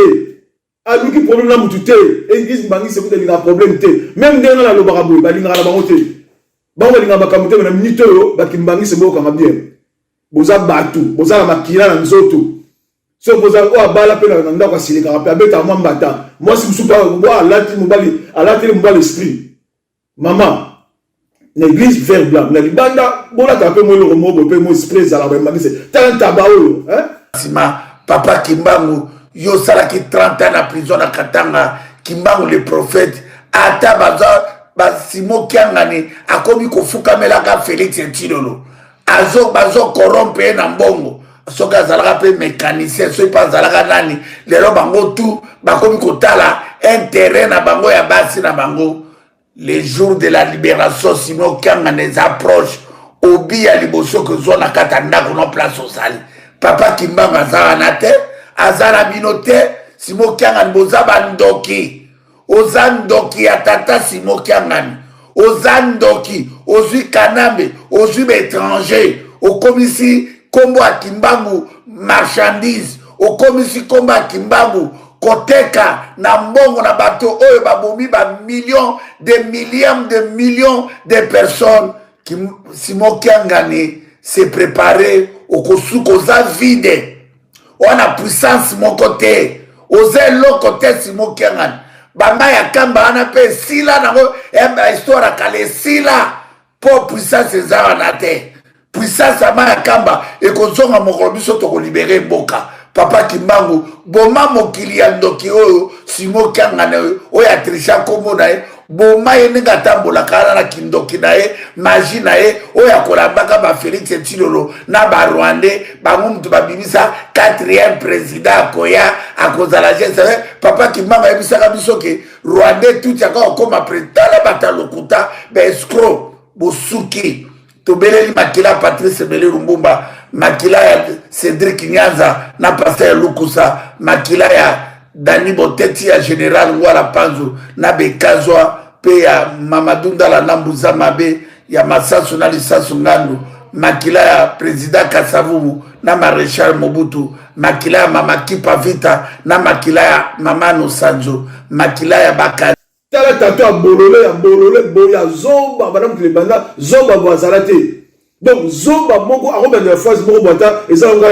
aluki problème na motu te église mbangisi ekuta elinga problème te même ndenge na nalobaka boye balingaka na bango te bango balingaka makambo te na minute oyo bakimbangisi bokanga bien boza bato boza na makila na nzoto so boza oyo abala mpe na ndako asilikaka mpe abetaka mwa mbata mwasi mosusu mpe alateli mobali esprit mama na église vert blanc na libanda bolata mpe mo eloko moko mpe mo esprit ezalaka bayembangisi tala ntaba oyo nsima papa Kimbangu yo salaki 30 ans na prison na Katanga Kimbangu le prophète ata basimo kiangani akomi kofukamelaka Félix Tshilolo bazo corrompre na mbongo soki azalaka mpe mécanicien soki mpe azalaka nani lelo bango tu bakomi kotala intérêt na bango ya basi na bango les jours de la libération Simon Kiangani eza proche obi ya liboso kozwa na kati ya ndako no place osali papa Kimbangu azala na te azala bino te Simon Kiangani boza bandoki oza ndoki ya tata Simon Kiangani oza ndoki ozwi kanambe ozwi baétranger okomisi kombo ya Kimbangu marchandise okomisi kombo ya Kimbangu koteka na mbongo na bato oyo babomi ba millions de personnes Simon Kiangani se préparer okosuka oza vide wana puissance moko te oza eloko te Simon Kiangani bamba ya kamba wana mpe esila nango histoire akala esila mpo puissance eza wana te puissance ama ya kamba ekozonga mokolo biso tokolibere mboka papa Kimbangu boma mokili ya ndoki oyo Simon Kiangani oyo atrisha kombo na ye boma ye ndenge atambolaka wana na kindoki na ye magi na ye oyo akolambaka baFélix Tshilolo na barwandais bango mutu babimisa 4e président akoya akozala gese papa Kimbangu ayebisaka biso ke rwandais tuti aka okoma tala batalokuta baescro bosuki tobeleli makila Patrice Emery Lumbumba makila ya Cédric Nyanza na Pasteur Lukusa makila ya Dani Boteti ya Général Ngwala Panzu na Bekazwa pe ya Mamadou Ndala na Mbuza Mabe ya Masasu na Lisasu Ngandu makila ya Président Kasavubu na Maréchal Mobutu makila ya Mama Kipa Vita na makila ya Mama Nosanzo makila ya Bakari tala tato ya bolole boya zomba madame Klebanda zomba boazala te donc zomba moko akobanda ya phase moko boata eza nga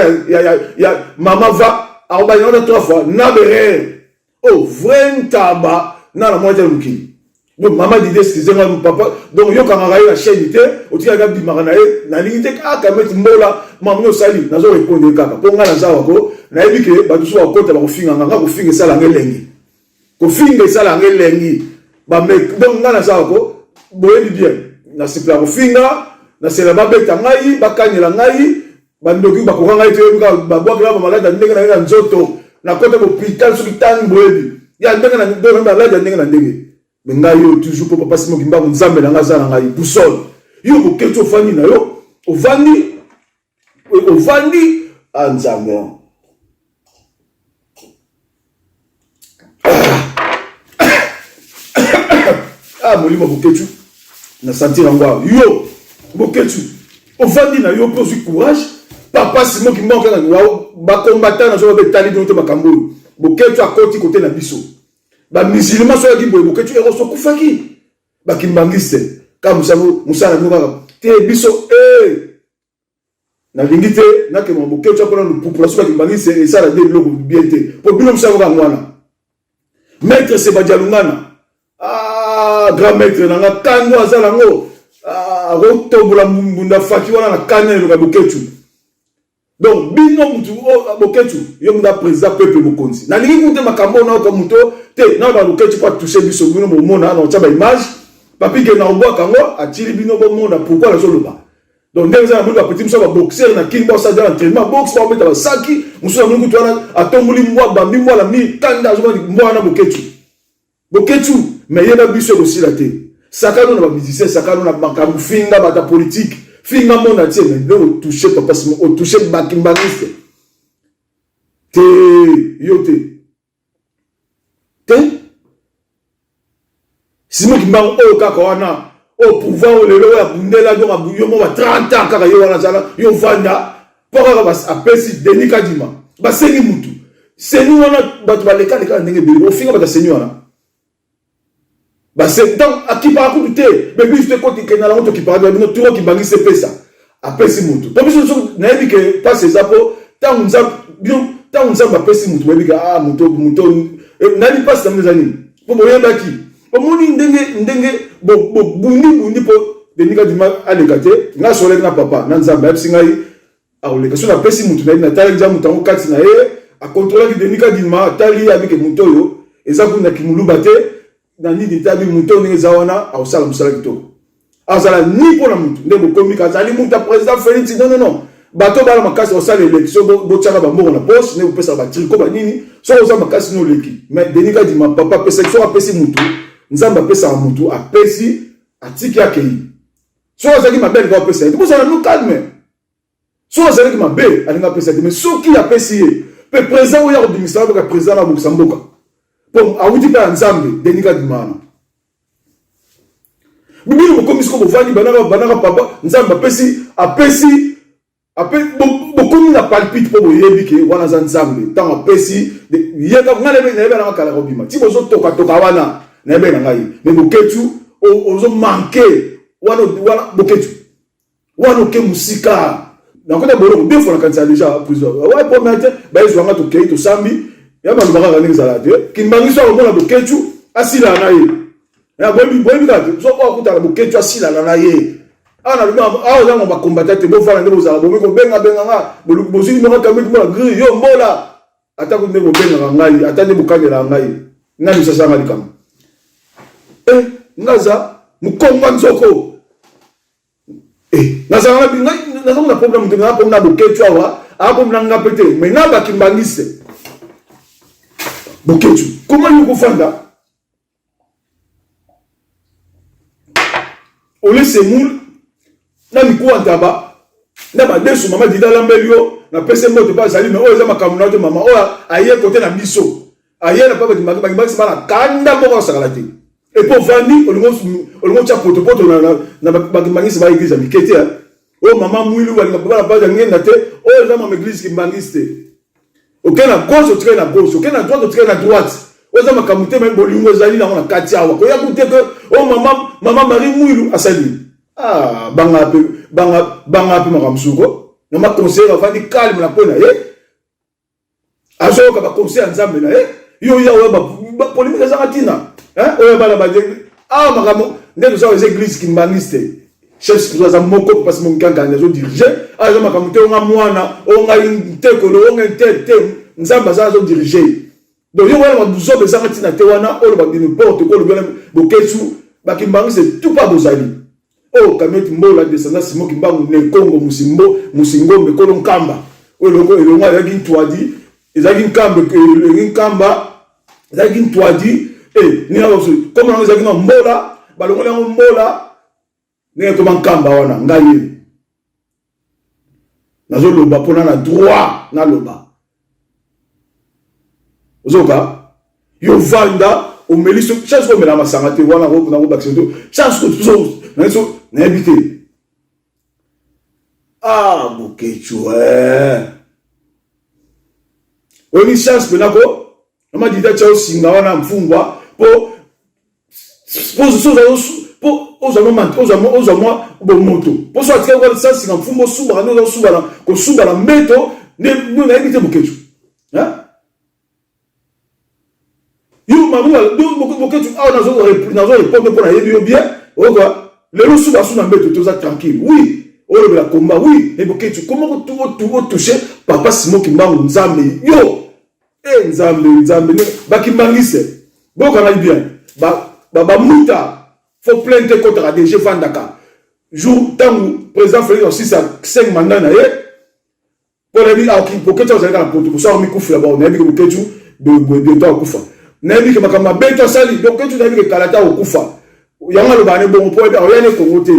ya mama va akobanda ona 3 fois na bere oh vrai ntaba na moitié mukili donc mama dide skizenga papa donc yo kanga la chaîne te otika ga bimaka na ye na lingite kaka meti mbola mama yo sali nazo répondre kaka po nga na zawa ko na yebike ba tuso bakota ba kofinga nga kofinga sala ngelengi kofinga sala ngelengi ba mek donc nga na zawa ko boyebi bien na sipla kofinga na sela babeta ngai bakanyela ngai bandoki bakoka ngai te babwakela bamalada ndenge na nzoto na kota hôpital soki tani boyebi ya ndenge na ndenge malada ndenge na ndenge mais ngai yo toujours pour papa Simon Kimbangu nzambe na nga za na ngai boussole yo boketu ofandi na yo ovandi nzambe molimo boketu na sentir yango yo boketu ovandi na yo mpo ozwi courage papa Simon Kimbangu kaka bakombata na zo babetali bino to makambo oyo boketu akoti kote na biso bamisilima soki boye boketu ekosokufaki bakimbangiste kaka musala bino kaka te biso na lingite na ke mo ke chapona no population ki bangi c'est ça la de lo bien te pour bino msa ko ngwana maître Sebadialungana grand maître nanga kango azala ngo rotobola mbunda faki wana na kanelo ka boketu donc bino mutu boketu yo munda président peuple bokonzi na lingi kunte makambo na ko muto te na ba boketu pas toucher biso bino mo mona na taba image papi ke na obwa kango atili bino bo mona pourquoi la zoloba donc ndenge za mundu petit muso ba boxer na king boss dans entraînement box ba mettre ba saki muso mungu to wana atombuli mwa bambi mwa la mi kanda zo mwa na boketu mais yena biso aussi la te sakano na ba musicien sakano na makambo finga bata politique finga mona tie mais donc toucher papa simo o toucher bakimbangiste te yote te simo kimbango o kaka wana au pouvoir le ya bundela donc abuyo mo 30 ans kaka yo wana zala yo vanda pora ba apesi denika dima ba sengi mutu seni wana batu baleka leka ndenge bili o finga bata seni wana ba c'est donc akipa ku te be bi te koti kenala moto ki parle bino turo ki bangi se pesa apesi mutu to biso na ebi ke passe zapo tanza ba pesi mutu bebi ka mutu nani passe tamzani po boyeba ki omoni ndenge bundi po denika dima alekate nga sole na papa na nzamba epsingai aoleka so na pesi mutu na tali jamu tango kati na a contrôler ki denika dima tali avec mutu yo eza kuna kimuluba te na ni ditabi mutu ndenge zawana ausala musala kitoko azala ni pona mutu ndego komika azali mutu président Félix non bato bala makasi osala élection bo tchaka ba mboko na poche ne pesa ba triko ba nini so oza makasi no leki mais denika dima papa pesa so apesi mutu nzamba pesa mutu apesi atiki yake so ozaki mabe nga pesa ndi bozala no calme so ozaki mabe alinga pesa mais soki apesi ye pe président oya obimisa ba président na Luxembourg bon awuti pa nzambe denika dimana bibili ko komisko bovani banaka papa nzamba apesi bokomi na palpite po boyebi ke wana za nzambe tango apesi yeka ngale be na na kala robima ti bozo toka wana na be na ngai mais boketu ozo manquer wana boketu wana ke musika na kota bolo bien fona kanisa déjà prison ouais pour mettre ba izo nga to kei to sambi ya ba lubaka ngani za radio kimbangiso ko bona boketu asila na ye ya bobi ka so ko akuta boketu asila na ye ana luma za mo ba combattre bo fana ndebo za bo ko benga nga bozili mo ka kambi mo gri yo mbola atako ndebo benga ngai atande bukanyela ngai nani sasa ngali kama ngaza mukonga nzoko ngaza na problème de na problème na boketu awa problème na pete mais na bakimbangise boketu comment you kufanda ole semul na mikuwa ntaba na badesu mama didala mbelio na pese moto ba zali mais oza makamuna to mama oya aye côté na biso aye na papa bakimbangise bana kanda moko sakala te et pour vandi olongo cha poto na bakimbangise ba église mikete o mama mwilu wali bana ba ngenda te o za mama église kimbangiste OK na gauche o na gauche OK na droite o na droite o za makamute même bolingo zali na na kati awa ko ya kute ko o mama Marie mwilu asali banga pe makamsuko na ma conseiller vandi calme na pona azo ka ba conseiller nzambe na yo ya ba polémique za katina oya bala ba makamo ndeko za les églises kimbangiste chef za moko parce mon kanga na zo diriger za makamute nga mwana o nga intekolo o nga intete nzamba za zo diriger donc yo wala mabuzo be za katina te wana o ba n'importe quoi le bokesu ba kimbangiste tout pas bozali kameti mbola descendance simo kimbangu ne Congo musingo mekolo nkamba oloko elonga ya gintwadi ezaki nkamba ezaki ntwadi ni abaso comme on ezaki na mbola balongo yango mbola ne ko nkamba wana ngai nazo loba pona na droit na loba ozoka yo vanda o meliso chance ko mela masanga te wana ko na ko bakseto chance ko so na habité boketu oni chance penako na madida chao singa wana mfungwa po pour aux moi bon moto pour soit que ça c'est un fumo suba no suba ko suba la meto ne na éviter boketu hein yo mamu do boketu a na zo répondre pour na yebi bien o quoi le suba suna meto tout ça tranquille oui o le la combat oui et boketu comment tu toucher papa Simon Kimbangu nzambe yo nzambe ba kimbangise bon kana bien ba muta faut plaindre contre la DG Fandaka. Jour, tant que président Félix aussi, ça 5 mandats, pour les dire, pour que tu aies un pour ça, on a mis là-bas, on a mis que tu bientôt au Koufa. On a mis que ma bête sali, donc tu as mis que Kalata au Koufa. Il y a un bané bon point, rien n'est convoté.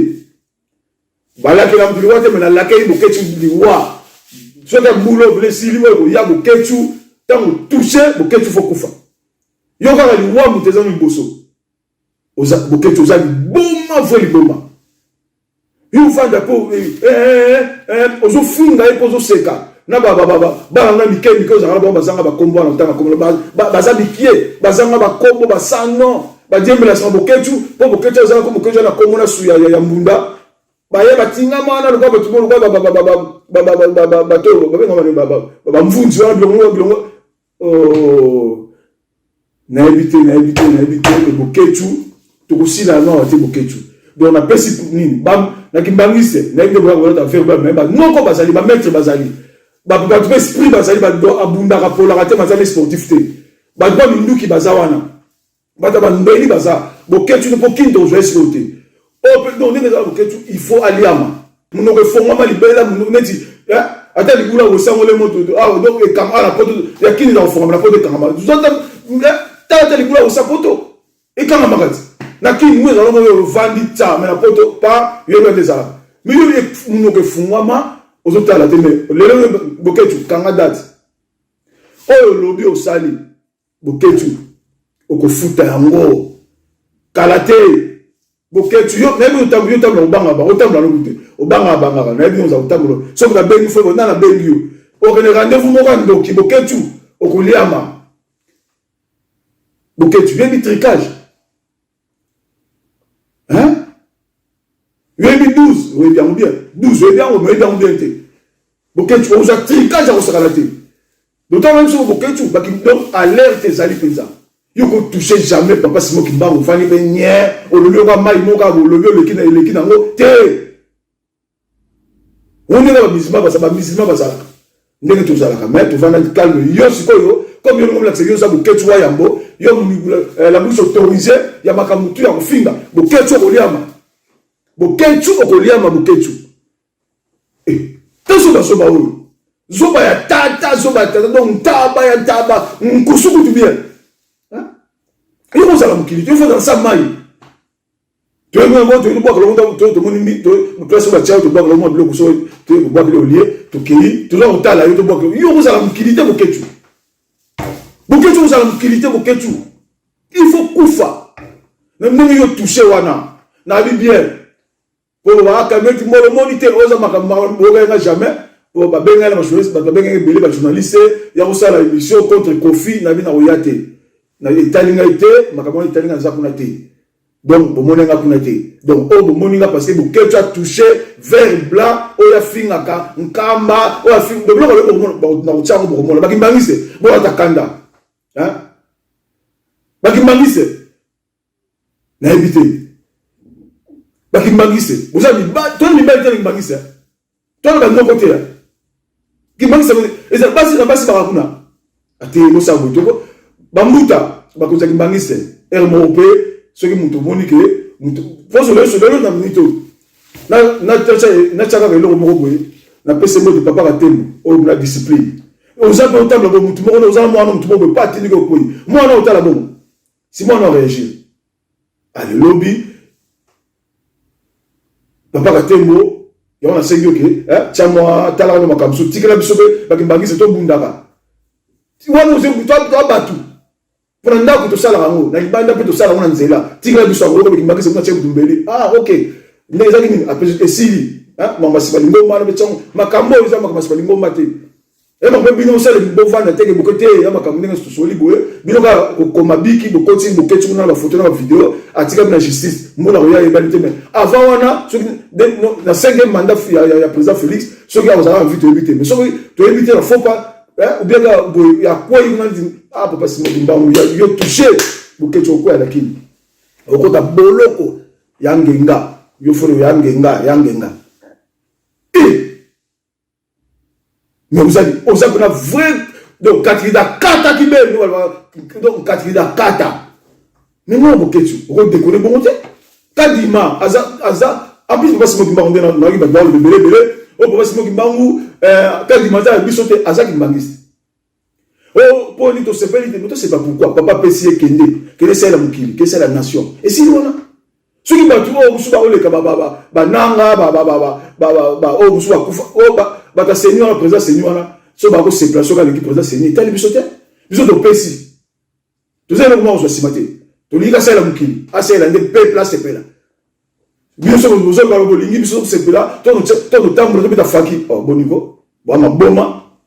Voilà que la droite, mais la caille, pour que tu dis, wa. Soit un boulot, blessé, il y a pour que tu, tant que touché, pour que tu faut Koufa. Il y a un wa, mais tes amis bosso. Boketu ozali boma voli boma yo fanda po ozo finga e pozo seka na ba mikemi ko zanga ba zanga ba kombo na tanga kombo ba za bikie ba zanga ba kombo ba sano ba jembela sa boketu po boketu zanga ko boketu na kombo na suya ya mbunda ba ye batinga mana lo ba tumo ba to ba mvunzi wa bilongo na éviter le boketu aussi la non te boketu donc on appelle si nini bam na kimbangise na ngi bo ko faire ba même non ko bazali ba maître bazali ba tout esprit bazali ba do abunda ka pola ka te bazali sportif te ba do minduki bazawana ba ta ba ndeli baza boketu ne pokinto jouer sur côté oh non ne za boketu il faut aliama muno ko fonga ma libela muno neti ata libula wo sango le moto donc e kamara poto ya kini na fonga la poto de kamara ta libula wo sapoto e kamara magati na qui nous allons vendre ça mais la poto pas il y a des arabes mais nous que fungama aux autres la teme le boketu kanga date oh lobby au sali boketu oko futa yango kalate boketu yo na bi utambu obanga ba otambu na lobute obanga banga na bi on za utambu so ka bengi fo na bengi yo o ke rendez-vous mo ka ndoki boketu okuliama boketu bien tricage. Hein? 12, oui, bien, 12, oui, bien, on met dans bien. Donc, tu as un tricage à Osakalaté. D'autant même si vous avez donc alerte les alipéza. Vous ne touchez jamais, papa Simon Kimbangu, vous fallait venir, au lieu de maïmoka, au lieu de l'équinango, on est là, musulman, ça va, musulman, ça va. Vous n'êtes pas là, mais tu vas dans le calme, comme il y a un accès, il y a un boketu wa yambo, il y a la bouche autorisée, il y a un mutu ya kufinga, boketu okoliama. Boketu okoliama boketu. Eh, taso da soba oyo. Zoba ya tata, zoba ya tata, donc taba ya taba, nkusuku tu bien. Hein? Il y a un mukili, tu fais dans sa maille. Tu es un bon, tu es un bon, tu es un bon, tu es un bon, Boketu vous allez mukilité boketu. Il faut koufa. Même nous yo toucher wana. Na bi bien. Pour voir quand même le monité oza makamba jamais. Pour ba benga la journaliste, ba benga belé ba journaliste, ya ko sala émission contre Kofi na bi na oyate. Na italinga ité, makamba italinga za kuna té. Donc bo monenga kuna té. Donc o bo moninga parce que boketu a touché vert blanc, o ya fingaka, nkamba, o ya finga de blanc na utsango bo mona. Ba kimbangise, bo atakanda. Hein? Bakimangise na évité bakimangise vous avez toi ni belle bakimangise toi na bon côté là kimangise et ça passe na basi bakuna ate no sa moto bamuta bakoza kimangise RMOP ce qui muto monique muto faut se na minito na tchaka le moko boye na pese mo de papa katembo o la discipline. Aux gens qui ont table bon, tout le monde, aux gens moi non, tout le monde pas tenir au pays. Moi non, t'as la bon. Si moi non réagir, allez lobby. Papa Katembo, il y a un seigneur qui, tiens moi, t'as la bonne comme ça. Tika la bisobe, bakimbangi c'est tout bundaka. Tu vois nous, toi batu. Pour un d'accord tout ça la rango, na ibanda peut tout ça la rango nzela. Tika la bisobe, bakimbangi c'est tout ça bumbeli. Ah ok. Les amis, après Sili, maman c'est pas lingo, maman c'est makambo, ils ont makambo c'est pas lingo maté. et ma bino ça le bon fan de teke bokote ya makamune que soli boye bino ka ko mabiki bokoti boketu na la photo na vidéo atika na justice mo la ya ébalité mais avant wana na 5e mandat ya président Félix ceux qui ont envie de éviter mais ceux qui éviter il faut pas ou bien il y a quoi il dit ah papa si mo yo touché boketu ko ya kini okota boloko yangenga yo folo yangenga mais vous avez un vrai donc katrida kata qui belle donc katrida kata mais moi boketu on déconne bon Dieu kadima aza en plus pas si mo kimba on na ba le belé o pas si mo kimba ngu kadima za bisote aza kimbangiste oh pour ni to sepeli to c'est pas pourquoi papa pesi kende c'est la mukili que c'est la nation et si on a ceux qui battent au musuba ole ka ba nanga ba o musuba kufa o ba seigneur la président seigneur là so ba ko se place ka l'équipe président seigneur tali bisote biso to pesi to zela comment on soit simaté to liga c'est la mukili a c'est la de peuple là c'est là biso nous zo ba ko lingi biso c'est là to tambo to ta faki oh boniko ba ma boma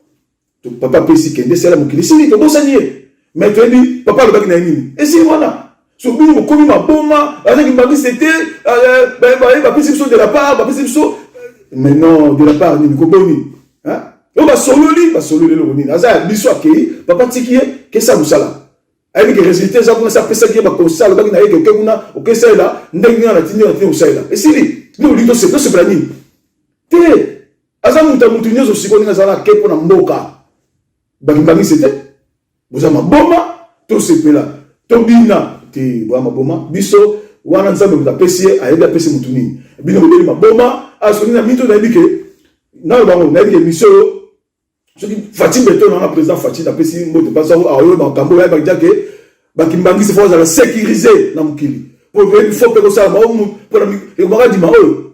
to papa pesi kende c'est la mukili si to bosanier mais tu dis papa le baki na nini et si voilà so bino komi maboma avec une banque c'était ba pesi biso de la part ba pesi biso mais non de la part ni ko boni hein on va sololi le nini aza biso akei papa tikie que ça musala avec les résultats ça pour ça pesa qui ba konsala ba na yeke kuna o que ça là ndenge na tinyo na tinyo ça et si nous lito c'est planning te aza mutu nyozo sikoni na zala kepo na mboka ba banque c'était vous ama boma to sepela to bina te ba maboma biso wana nzambe mutapesi ayebi apesi mutu nini bino kodeli maboma asoni na mito na bike na bango na bike biso soki Fatim Beto na président Fatim apesi mbote pasa ayo ba kambo ya ba jake ba kimbangisi fo za sécuriser na mukili pour que il faut que ça ba pour la ba di ma oyo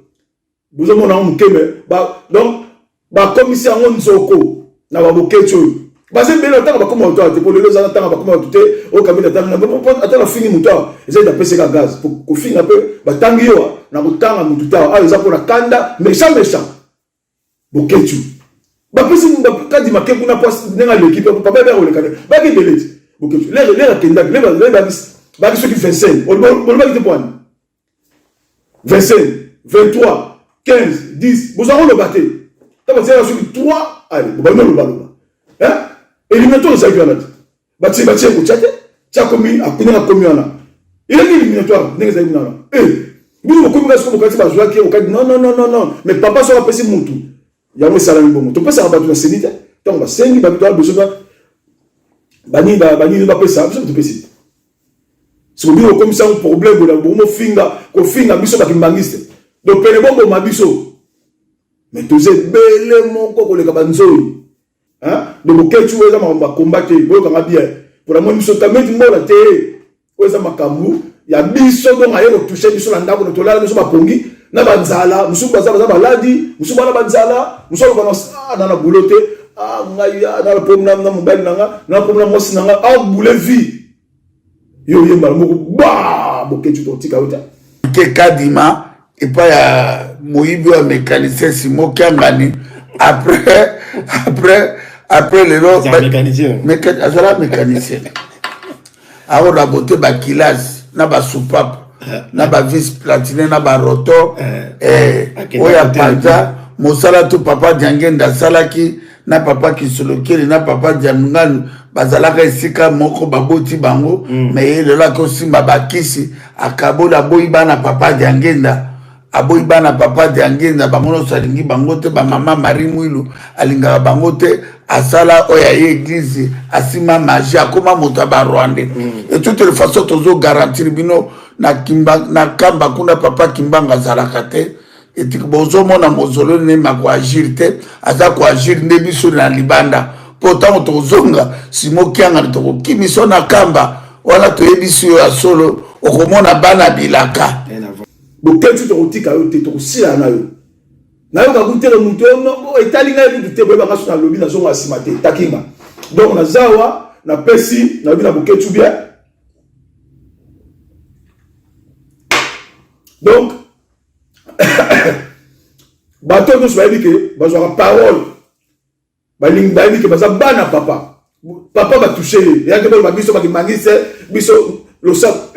buzo mona mukeme ba donc ba commission nzoko na ba bokecho base bela tanga ba koma auto pour les gens tanga ba koma auto au kabila tanga ata la fini muta eza da pesa gaz pour ko fini un peu ba tangi yo na kutanga mututa a eza pour la kanda méchant bokechu ba pesa kadi makeku na pas nenga l'équipe papa ba ole kade ba ki beleti bokechu les kenda ba ki ceux qui fait 5 on ba ki te point 25 23 15 10 vous avez le batté ta ba ceux qui 3 allez ba no le balo hein éliminatoire ça vient là bati ko tchate tcha komi akuna komi ona il est éliminatoire n'est ça éliminatoire bino ko komi ko kati ba jouer ki o kati non mais papa so apesi mutu ya mo sala ngbomo to pesa ba tu na senite donc ba sengi ba to besoin bani ba pesa biso to pesi so bino komi ça un problème la bomo finga biso ba kimbangiste donc pene bombo mabiso mais to ze bele mon ko le kabanzoi hein donc ketu weza ma combattre boyo kanga bien pour la momiso tameti mbola te weza makambu ya biso donc ayo toucher biso na ndako to lala biso ba pongi na banzala musuba za baladi musuba na banzala musuba ba na boulotte ngaya na problème na mobile na problème mosi nanga boule vie yo yemba moko ba boketu to tika uta ke kadima et pas ya moyibi wa mécanicien Simo Kangani après les autres mécanicien alors la beauté ba kilage na ba soupape na ba vis platine na ba roto oya panta mosala to papa Diangenda salaki na papa Kisolokeli na papa Diamunganu bazalaka esika moko baboti bango mais le la ko simba bakisi akabola boyiba na papa Diangenda aboyi bana papa Diangenda bangono salingi bangote ba mama Marie Mwilu alinga bangote asala oya église asima magie akoma moto ba Rwanda et toutes les façons tozo garantir bino na kamba kuna papa Kimbanga zalakate et bozo mona mozolo ne mako agir te aza ko agir ne biso na libanda pourtant tozonga Simo Kianga to kimiso na kamba wala to ebiso ya solo okomona bana bilaka boketu to tika yo te to sila na yo ka kuntela mutu no etali nga bitu te boba kaso na lobi na zonga simate takinga donc na zawa na pesi na bina boketu bien donc bato no soyebike bazwa parole balingi bayebiki baza bana papa papa va toucher ya ke ba biso ba kimangise biso lo sa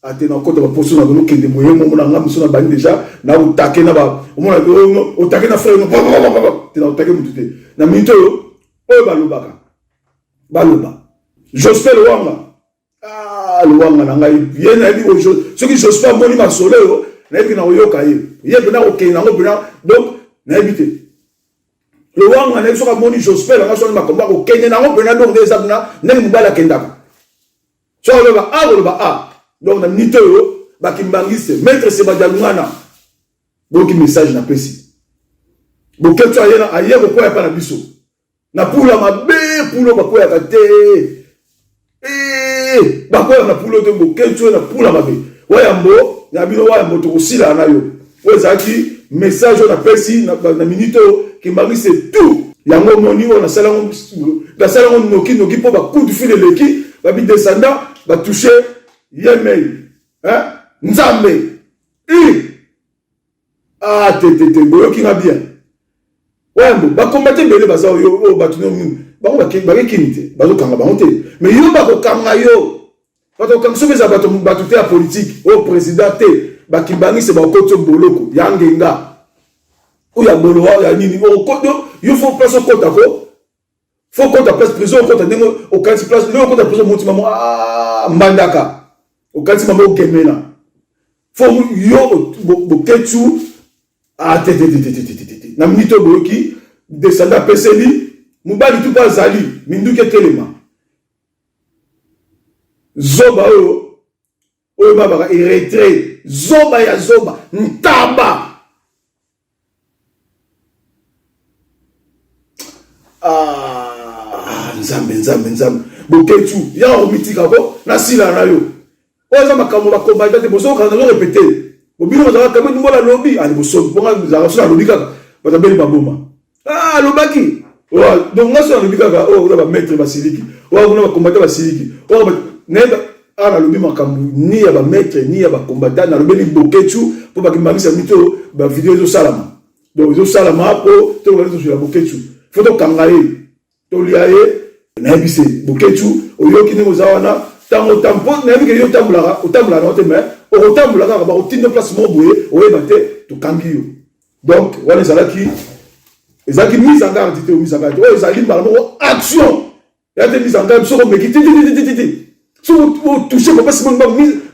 ate na kota ba poso na gono kende moye mo na ngam so na bani déjà na utake na ba o mona utake na frère no te na utake mutute na minto o ba lobaka baloba Jospin Luanga Luanga na ngai ye na bi o ce qui Jospin moni ma solo na bi na oyoka ye bi na oke na ngo bi na donc na ebité le wanga na biso ka moni Jospin na so na makomba ko kenya na ngo pena donc des abna na mbala kendaka so le ba donc na nito yo ba kimbangise maître Sebadalungana boki message na pesi boketo ayena aye ko ya pa na biso na pula mabe pulo ba ko ya kate ba ko na pulo to boketo na pula mabe wayambo na bino wayambo to kosila na yo wezaki message na pesi na minute kimbangise tout yango moni on a salon noki po ba coup de fil leki ba bi descendant ba toucher yemei nzambe tete boyoki nga bien wayambo ba combattre bele baza yo ba tuno bango ba kinite bazo kanga bango te mais yo ba ko kanga yo ba to kanga sobe za ba te a politique au président te ba kimbangise ba koto boloko yangenga Ouya bolo ya nini o kodo il faut place au kota ko faut kota place prison kota ndingo o kanti place le kota prison moti mamo mbandaka o kanti mamo gemena faut yo boketu tete na mito boki descenda peseli mubali tout pas zali minduke telema zoba o baba retrait zoba ya zoba ntaba nzambe boketu ya omitika ko na sila na yo oza makambo bakomba te boso kana zo répéter bobino za kamwe mbola lobby ali boso bonga za so na lobby kaka batabeli baboma lobaki donc ngaso na lobby kaka oza ba maître basiliki kuna bakomba basiliki neba na lobby makambo ni ya ba maître ni ya bakomba na lobby boketu po bakimangisa mito ba vidéo zo salama donc zo salama po to ba zo la boketu foto kangaye to liaye na bise boketu oyoki ni ozawana tango tampo na bike yo tambula na te mais o tambula ka ba otinde place mo boye oyeba te to kangi yo donc wana ezalaki mise en garde te mise en garde o ezali mbala mo action ya te mise en garde so ko mekiti so o toucher ko parce que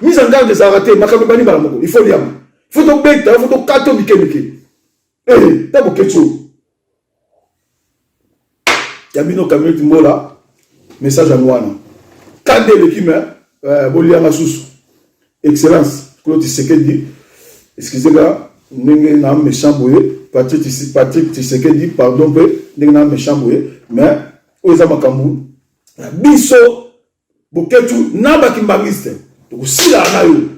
mise en garde ça raté makambe bani mbala mo il faut liam faut to beta faut to kato bike ta boketu Yamino Kameti Mola, message à Mouana. Kande l'équipe, Boliama Soussou. Excellence, Claude Tshisekedi. Excusez-moi, n'est pas méchant boué. Patrick Tshisekedi, pardon, n'est pas méchant boué. Mais, Ozama Kambu, Bisso, Boketu, Naba Kimbangiste. Donc, si la nayo.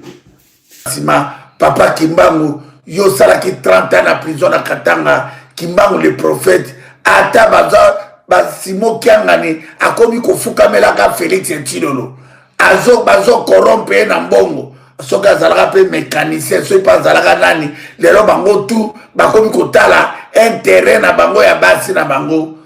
Sima, Papa Kimbangu, yo salaki 30 ans en prison à Katanga, Kimbangu le prophète, Ata Bazar. Simo Kiangani akomi kofuka melaka Félix Ntilolo bazo corrompe na mbongo soka zalaka pe mécanicien so pa zalaka nani lelo bango tout bakomi kotala intérêt na bango ya basi na bango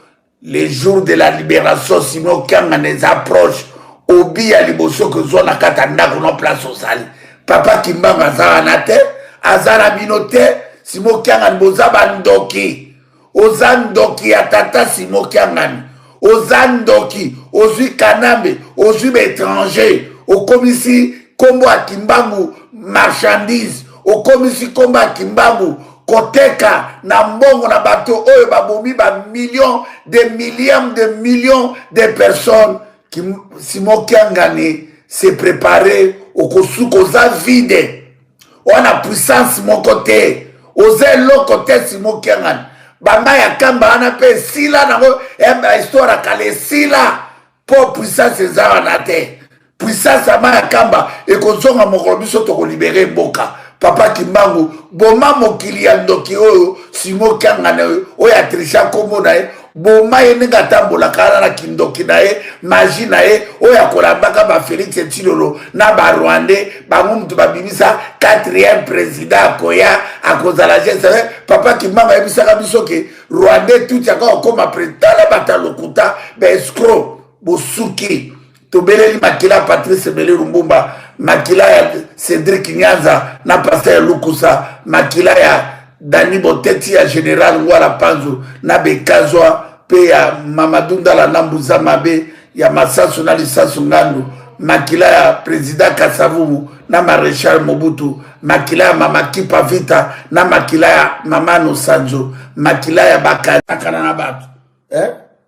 les jours de la libération Simo Kiangani approche obi ya liboso ko zona katanda ko no place osali papa Kimbanga azana te azana binote Simo Kiangani bozaba ndoki Ozandoki atata Simo Kiangani Ozandoki ozui kanambe ozui étranger okomisi kombo akimbangu marchandise okomisi kombo akimbangu koteka na mbongo na bato oyo babomi ba millions de millions de personnes qui Simo Kiangani s'est préparé okosuko za vide on a puissance mon côté oze lo côté Simo Kiangani bamba ya kamba ana pe sila nango histoire kale sila po puissance ezala na te puissance ama ya kamba ekozonga mokolo biso to ko libérer mboka papa Kimbangu boma mokili ya ndoki oyo Simo Kiangani oyo atrisha kombo na ye boma ye ndenge atambolaka na kindoki na ye magie na ye oyo akolambaka baFélix Tshilolo na barwandais bango mutu babimisa 4e président akoya akozala geste papa Kimbanga yebisaka biso ke rwandais tuti aka okoma prétala batalokuta baescro bosuki tobeleli makila Patrice Emery Lumbumba makila ya Cédric Nyanza na Pasteur Lukusa makila ya Dani Boteti ya Général Ngwala Panzu na Bekazwa pe ya Mamadou Ndala na Mbuza Mabe ya Masasu na Lisasu Ngandu makila ya Président Kasavubu na Maréchal Mobutu makila ya Mama Kipa Vita na makila ya Mama Nosanzo makila ya Bakana na batu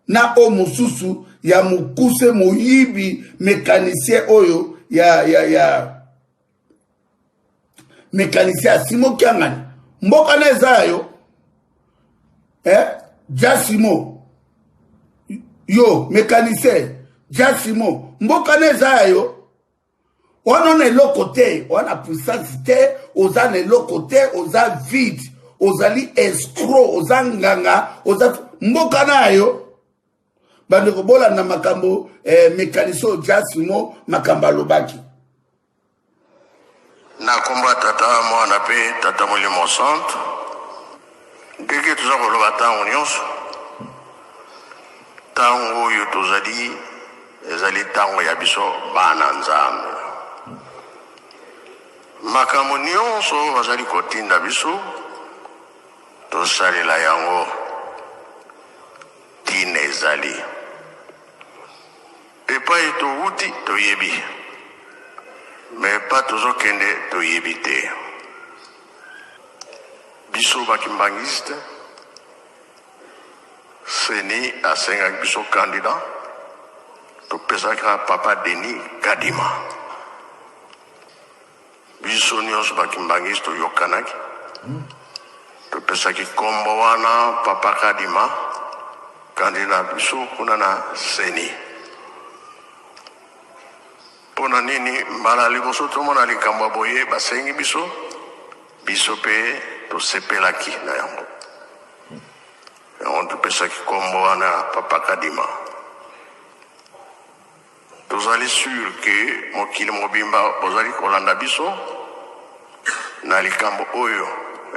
na o mususu ya Mukuse Moyibi mécanicien oyo ya mécanicien Simo Kiangani mboka na ezayo Jasimo yo mécanicien Jasimo mboka na ezayo wana na lokote wana puissance te oza na lokote oza vide ozali escroc oza nganga oza mboka nayo bande kobola na makambo mécanicien Jasimo makamba lobaki na komba tata mwana pe tata molimo centre ndenge toza koloba ntango nyonso ntango oyo tozali ezali ntango ya biso bana nzambe makambo nyonso bazali kotinda biso tosalela yango tina ezali epai towuti toyebi mais pas toujours kende to yebite biso bakimbangiste seni asenga biso candidat to pesaka papa Denis Kadima biso nyonso bakimbangiste yokanaki to pesaki kombo wana papa Kadima candidat biso kuna na seni pona nini mbala liboso tomona likambo boye basengi biso pe tosepelaki na yango topesaki kombo wana papa Kadima tozali sur ke mokili mobimba bozali kolanda biso na likambo oyo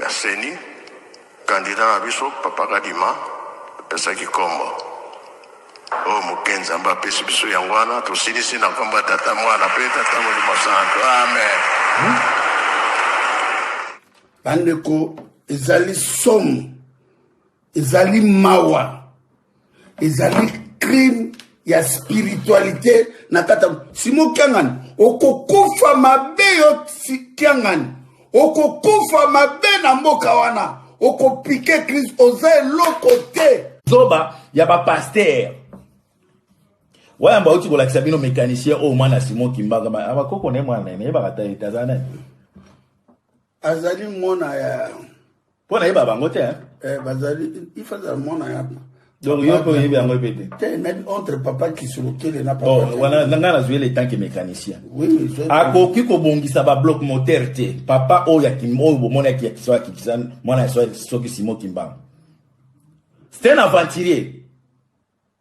ya seni kandida na biso papa Kadima topesaki kombo o mukenza mba pesi biso yango wana tosilisi na kombo tata mwana pe tata molimo santo amen bandeko ezali somme ezali mawa ezali crime ya spiritualité na kata Simo Kiangani okokufa mabe yo Kiangani okokufa mabe na mboka wana okopike Christ oza eloko te zoba ya ba pasteur wayamba uti kolakisa bino mécanicien o mwana Simo Kimbanga abakoko ne mwana ne bakata itazana azali mona ya pona yeba bango te bazali ifaza mona ya donc yo ko yeba yango pete te même entre papa qui se lokele na papa wana ngana zuele tant que mécanicien oui akoki ko bongisa ba bloc moteur te papa o ya Kimbo bomona ki yakiswa kikizana mwana soki Simo Kimbanga c'est un aventurier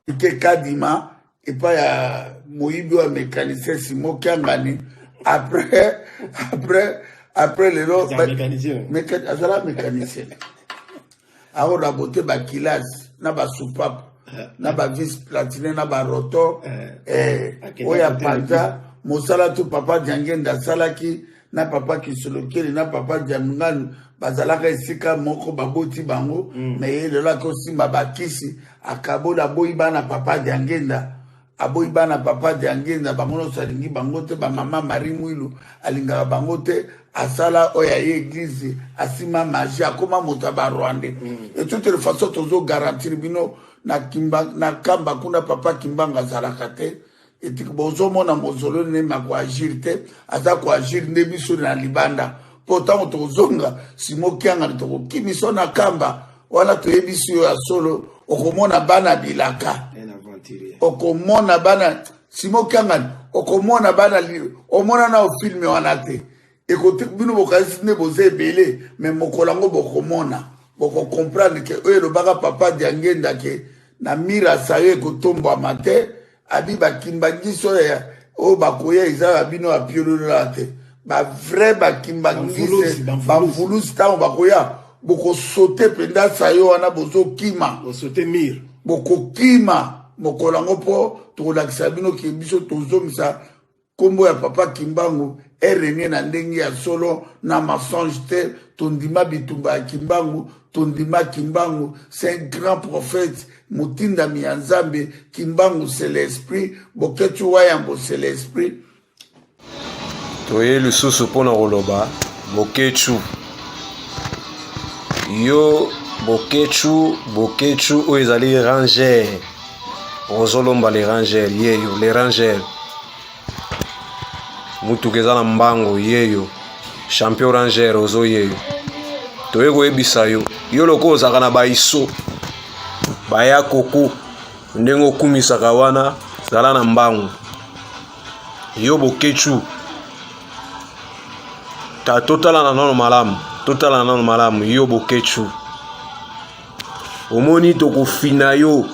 ke Kadima et pas ya moyibi wa mécanicien Simo Kiangani après les autres azala mécanicien aho na bote ba kilasi na ba soupape na ba vis platine na ba rotor oya panta mosala tu papa Diangenda salaki na papa Kisolokeli na papa Diamunganu bazalaka esika moko baboti bango mais lelo ko simba bakisi akabola boyiba na papa Diangenda aboyiba na papa Diangenda bango salingi bango te ba mama Marie Mwilu alingaka bango te asala oya ye église asima magie akoma moto ba Rwandais et toute de façon tozo garantir bino na kamba kuna papa Kimbanga zalaka te et bozo mona mozolo ne mako agir te aza ko agir ne biso na libanda pourtant tozonga Simo Kiangani to kimiso na kamba wala to yebiso ya solo okomona bana bilaka okomona bana Simo Kiangani okomona bana omona na film wana te écoutez bino bokasi ne boze belé mais mokolango bokomona boko comprendre que eux le baga papa Diangenda ke na mira sayo ekotombo amate abi bakimbangiso ya o bakoya izala bino apiolola te ba vrai bakimbangise bamvulusi tango bakoya boko sauter penda sayo wana bozo kima sauter mir boko kima mokolango po tokolakisa bino ke biso tozomisa kombo ya papa Kimbangu erenie na ndenge ya solo na mensonge te tondima bitumba ya Kimbangu tondima Kimbangu c'est un grand prophète mutinda mianzambe Kimbangu c'est l'esprit boketu wayambo c'est l'esprit toye lisusu pona koloba boketu yo boketu oyo ezali ranger ozolomba les rangers yeyo les rangers mutu keza na mbango yeyo champion ranger ozo yeyo toye koyebisa yo loko ozaka na baiso baya koko ndenge okumisaka wana zala na mbango yo boketu ta totala na nono malamu yo boketu omoni tokofina yo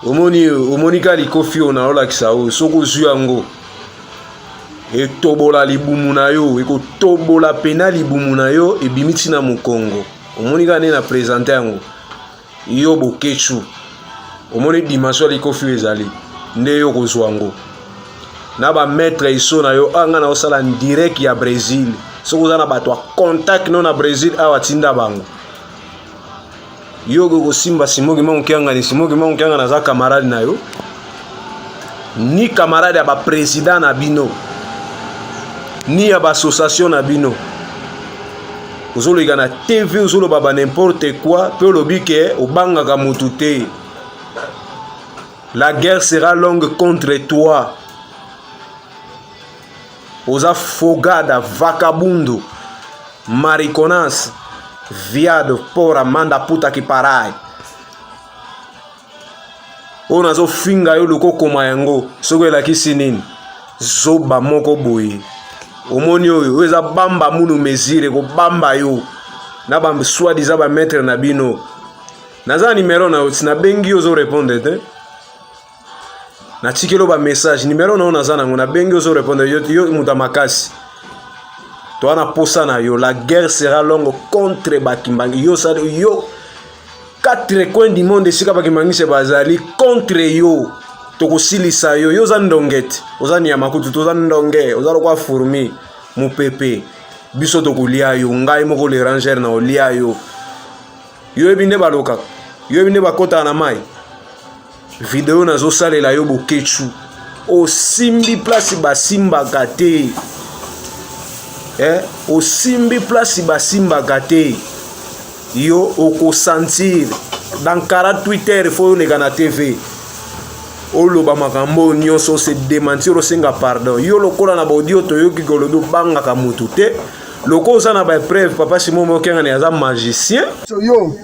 omoni ka likofi ona olakisa yo soko ozwi yango etobola libumu na yo ekotobola pena libumu na yo ebimi ntina mokongo omoni ka nde na présente yango yo boketu omoni dimension ya likofi ezali nde yo kozwa yango na bametre iso na yo anga na osala direct ya Brésil soko oza na bato ya contact no na Brésil awa tinda bango yo kosimba Simoki Mangukianga naza camarade na yo ni camarade ya baprésident na bino ni ya bassociation na bino ozoloka na TV ozoloba ba n'importe quoi pe olobi ke obangaka mutu te. La guerre sera longue contre toi. Oza fogada vagabundo mariconas viado pora manda puta ki parai ona zo finga yo loko koma yango soko elakisi nini zoba moko boye omoni oyo eza bamba munu mesire ko bamba yo na bamba swadi za ba mettre na bino naza numéro na otina bengi yo zo répondre te na tikelo ba message numéro na ona zana ngona bengi yo zo répondre yo muta makasi. Toi na posa na yo, la guerre sera longue contre Bakimbangi. Yo quatre coins du monde sika Bakimbangi se bazali contre yo. Toko silisa yo, yo zandongete. Ozani ya makutu to zandonge, ozalo kwa fourmi, mu pepe. Biso toko lia yo, ngai moko le ranger na olia yo. Yo ebinde baloka. Yo ebinde bakota na mai. Video na zo sale la yo bokechu. O simbi place basimba kate. Osimbi place basimba gate yo oko sentir dans 48 heures faut le gana TV oloba makambo nyonso se démentir o senga pardon yo lokola na audio to yo kikolodo banga ka mutu te loko za na ba preuve papa Simon Mokenga ne aza magicien yo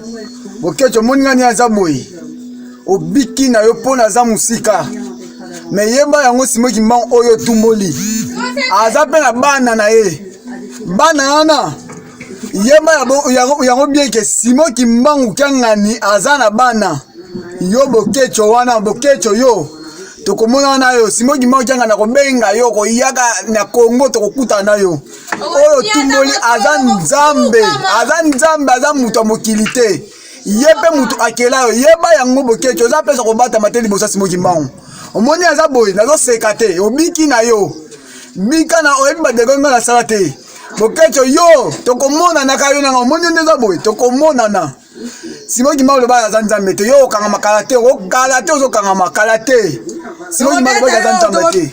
bokecho moningani aza boy obiki na yo pona za musika me yemba yango Simoki Mbangu oyo tumoli aza pe na bana na ye bana wana yemba yango bien ke Simoki Mbangu kangani azana bana yo bokecho wana bokecho yo tokomona wana yo Simoki Mbangu kangana ko benga yo ko yaka na Kongo tokokuta na yo oyo tumboli azanzambe aza mutu mokilite yepe mutu akela yo yeba yango bokecho za pesa ko bata mateli bosa Simoki Mbangu omoni aza boy nazo sekate obiki na yo bika na oyeba degonga na salate bokecho yo tokomona na kayo na omoni ndeza boy tokomona na Simoki Mbangu ba zanzambe te yo kanga makalate o kalate ozo kanga makalate Simoki Mbangu ba zanzambe te